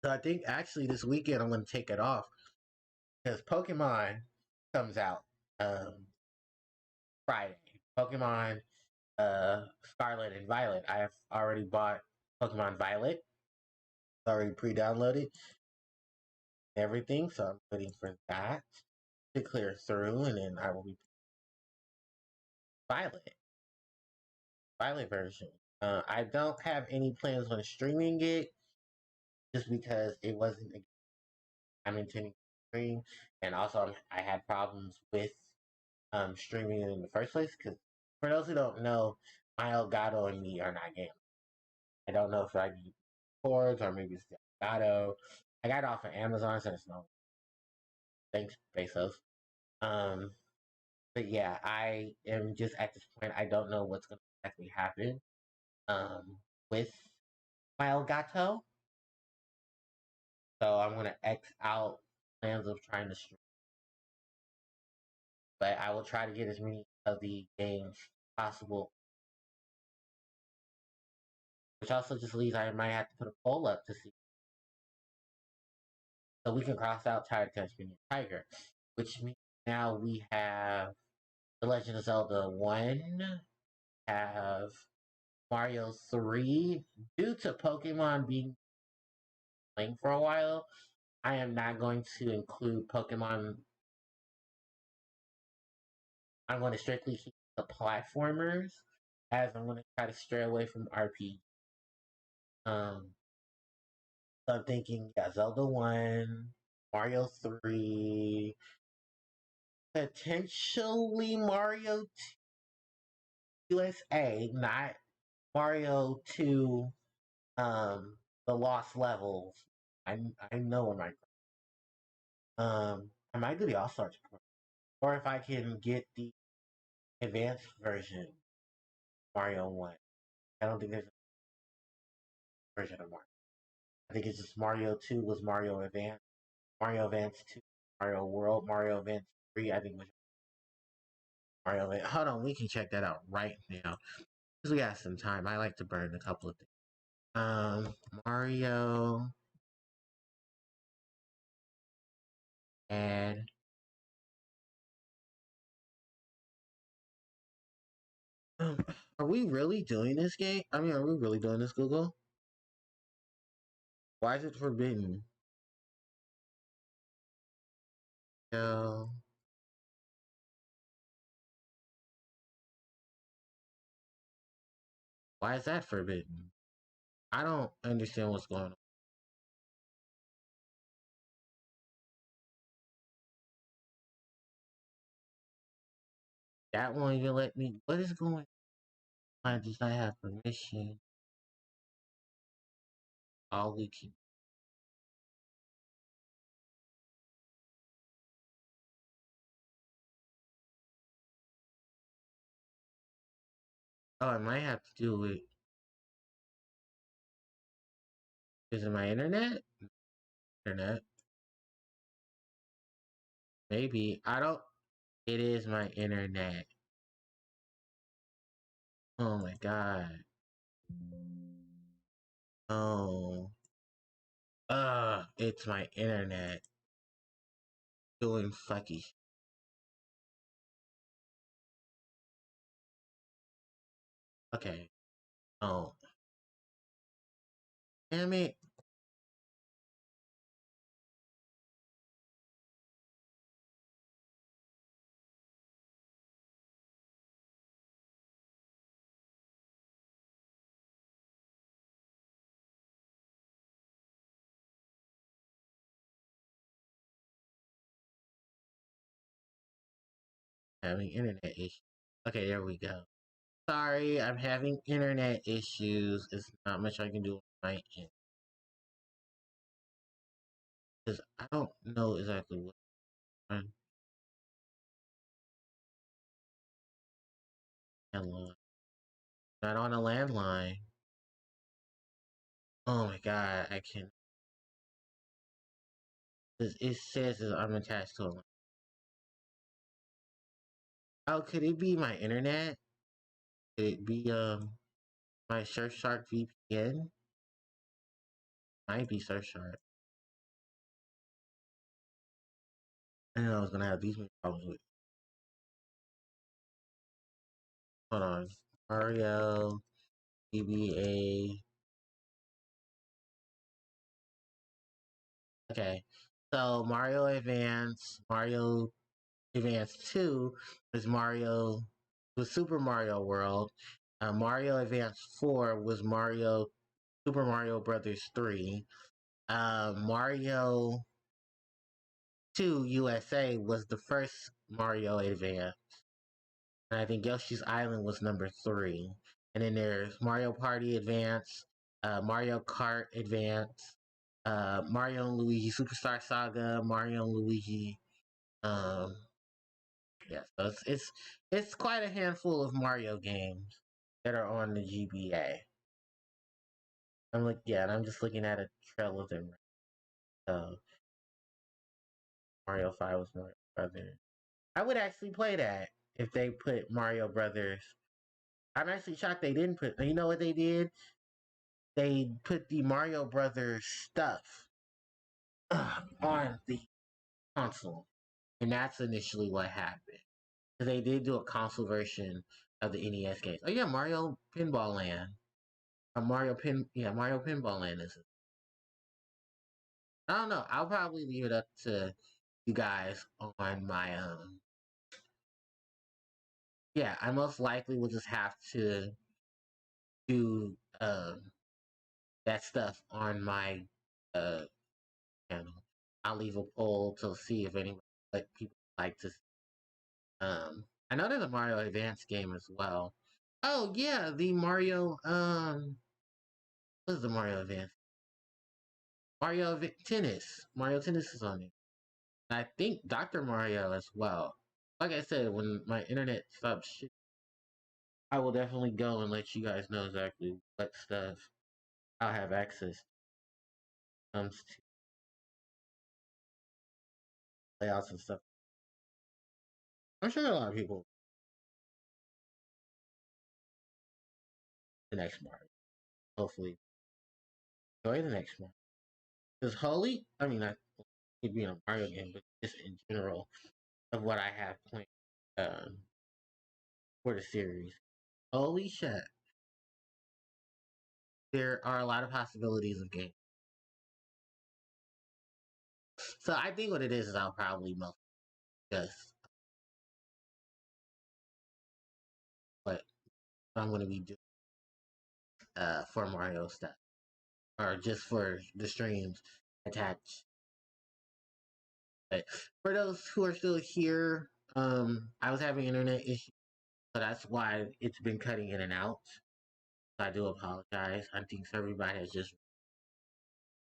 So I think actually this weekend I'm going to take it off because Pokemon comes out Friday. Pokemon Scarlet and Violet. I have already bought Pokemon Violet. Already pre-downloaded everything, so I'm waiting for that to clear through, and then I will be Violet version. I don't have any plans on streaming it, just because it wasn't a game I'm intending to stream, and also I had problems with streaming it in the first place. Because for those who don't know, my Elgato and me are not gamers. I don't know if I need cords or maybe it's the Elgato. I got it off of Amazon, so it's no thanks Bezos. But yeah, I am just at this point. I don't know what's going to exactly happen with my Elgato. So I'm going to X out plans of trying to stream. But I will try to get as many of the games possible which also just leaves I might have to put a poll up to see. So we can cross out Tasmanian Tiger, which means now we have The Legend of Zelda 1, have Mario 3. Due to Pokemon being playing for a while, I am not going to include Pokemon. I'm going to strictly keep the platformers, as I'm going to try to stray away from RPG. So I'm thinking, yeah, Zelda 1, Mario 3, potentially Mario 2 USA, not Mario 2, the Lost Levels. I know I might do the All Stars, or if I can get the advanced version, Mario 1. I don't think there's a version of Mario. I think it's just Mario 2 was Mario Advance, Mario Advance 2, Mario World, Mario Advance 3, I think was Mario Advance. Hold on, we can check that out right now. Because we got some time. I like to burn a couple of things. Mario and are we really doing this game? I mean, are we really doing this, Google? Why is it forbidden? No. Why is that forbidden? I don't understand what's going on. That won't even let me. What is going on? I just not have permission. All we can. Oh, I might have to do it. Is it my internet? Internet. Maybe. I don't. It is my internet. Oh my god. Oh. It's my internet. Doing fucky. Okay. Oh. Damn it. Having internet issues. Okay, there we go. Sorry, I'm having internet issues. It's not much I can do on my end. Because I don't know exactly what I'm landline. Not on a landline. Oh my god, I can. It says that I'm attached to a line. Oh, could it be my internet? Could it be my Surfshark VPN? Might be Surfshark. I know I was gonna have these many problems with. Hold on, Mario, BBA. Okay, so Mario Advance 2 was Super Mario World. Mario Advance 4 was Super Mario Brothers 3. Mario 2 USA was the first Mario Advance. And I think Yoshi's Island was number 3. And then there's Mario Party Advance, Mario Kart Advance, Mario and Luigi Superstar Saga, Mario and Luigi. Yeah, so it's quite a handful of Mario games that are on the GBA. And I'm just looking at a trail of them. So Mario 5 was Mario Brothers. I would actually play that if they put Mario Brothers. I'm actually shocked they didn't put. You know what they did? they put the Mario Brothers stuff on the console, and that's initially what happened. They did do a console version of the NES games. Oh yeah, Mario Pinball Land. Mario Pinball Land is. I don't know. I'll probably leave it up to you guys on my Yeah, I most likely will just have to do that stuff on my uh channel. I'll leave a poll to see if anyone like people like to. I know there's a Mario Advance game as well. Oh yeah, the Mario what is the Mario Advance? Tennis. Mario Tennis is on it. I think Dr. Mario as well. Like I said, when my internet stops shit, I will definitely go and let you guys know exactly what stuff I'll have access comes to layouts and stuff. I'm sure a lot of people the next Mario. Hopefully enjoy the next one. Because I mean, not it being a Mario game, but just in general of what I have planned for the series. Holy shit. There are a lot of possibilities of games. So I think what it is I'll probably most just what I'm going to be doing for Mario stuff. Or just for the streams attached. But for those who are still here, I was having internet issues, so that's why it's been cutting in and out. So I do apologize. I think everybody has just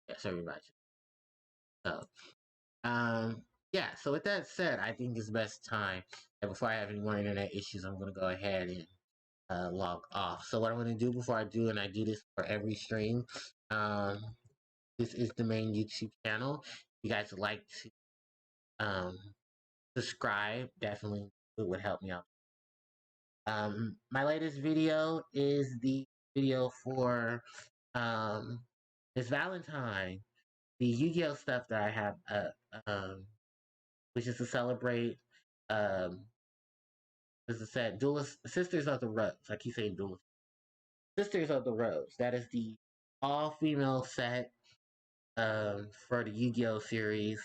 yes, everybody. So yeah. So with that said, I think it's best time that before I have any more internet issues, I'm gonna go ahead and log off. So what I'm gonna do before I do, and I do this for every stream, this is the main YouTube channel. If you guys would like to subscribe, definitely it would help me out. My latest video is the video for this Valentine, the Yu-Gi-Oh stuff that I have up, which is to celebrate as I said, Duelist Sisters of the Rose. I keep saying Duelist Sisters of the Rose. That is the all-female set for the Yu-Gi-Oh series.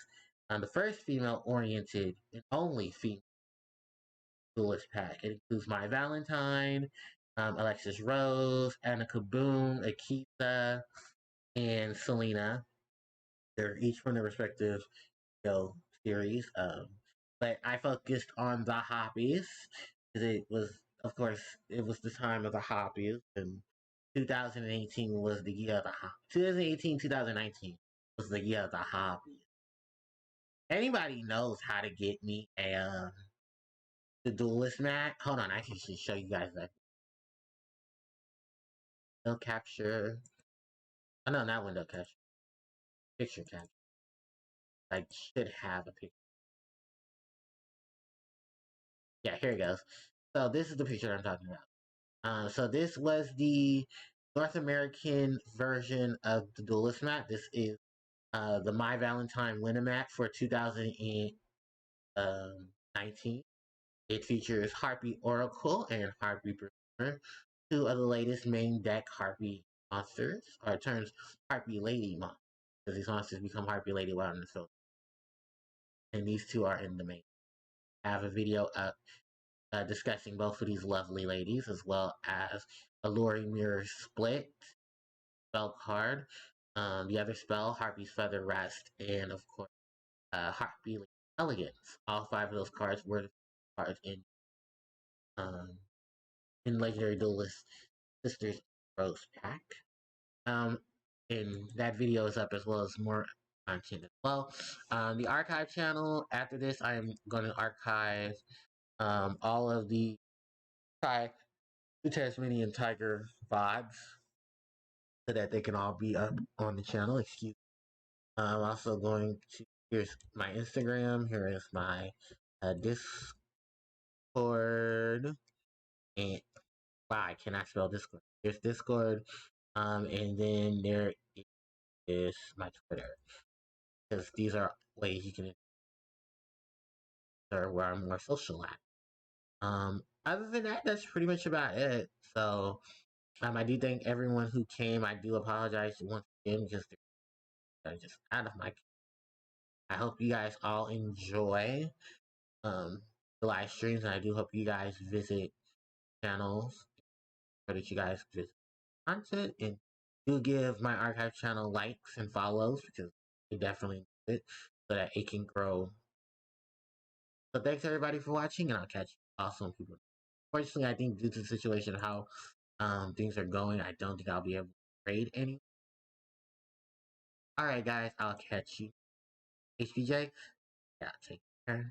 The first female-oriented and only female duelist pack. It includes My Valentine, Alexis Rose, Anna Kaboom, Akita, and Selena. They're each from their respective series. But I focused on the Hoppies because it was, of course, it was the time of the Hoppies, and 2018 was the year of the Hoppies. 2018, 2019 was the year of the Hoppies. Anybody knows how to get me a the duelist mat? Hold on, I can just show you guys that. Window capture. Oh no, not window capture. Picture capture. I should have a picture. Yeah, here it goes. So this is the picture I'm talking about. So this was the North American version of the duelist mat. This is the My Valentine winner mat for 2019. It features Harpie Oracle and Harpie Prisoner, two of the latest main deck Harpie monsters, or it turns Harpie Lady monsters, because these monsters become Harpie Lady while in the field. And these two are in the main. I have a video up discussing both of these lovely ladies, as well as Alluring Mirror Split spell card, the other spell, Harpie's Feather Rest, and of course, Harpie Elegance. All five of those cards were cards um, in Legendary Duelist Sisters Rose pack. And that video is up as well as more content as well. The archive channel, after this, I am going to archive all of the Tasmanian Tiger VODs so that they can all be up on the channel. Excuse me. I'm also going to, here's my Instagram, here is my Discord, and wow, I cannot spell Discord. Here's Discord, And then there is my Twitter, because these are ways you can enter where I'm more social at. Other than that, that's pretty much about it. So, I do thank everyone who came. I do apologize once again because they're just out of my. I hope you guys all enjoy the live streams, and I do hope you guys visit channels so that you guys visit content and do give my archive channel likes and follows because it definitely needs it so that it can grow. So thanks everybody for watching, and I'll catch you awesome people. Unfortunately, I think due to the situation of how things are going, I don't think I'll be able to trade any. Alright guys, I'll catch you. HBJ, yeah, take care.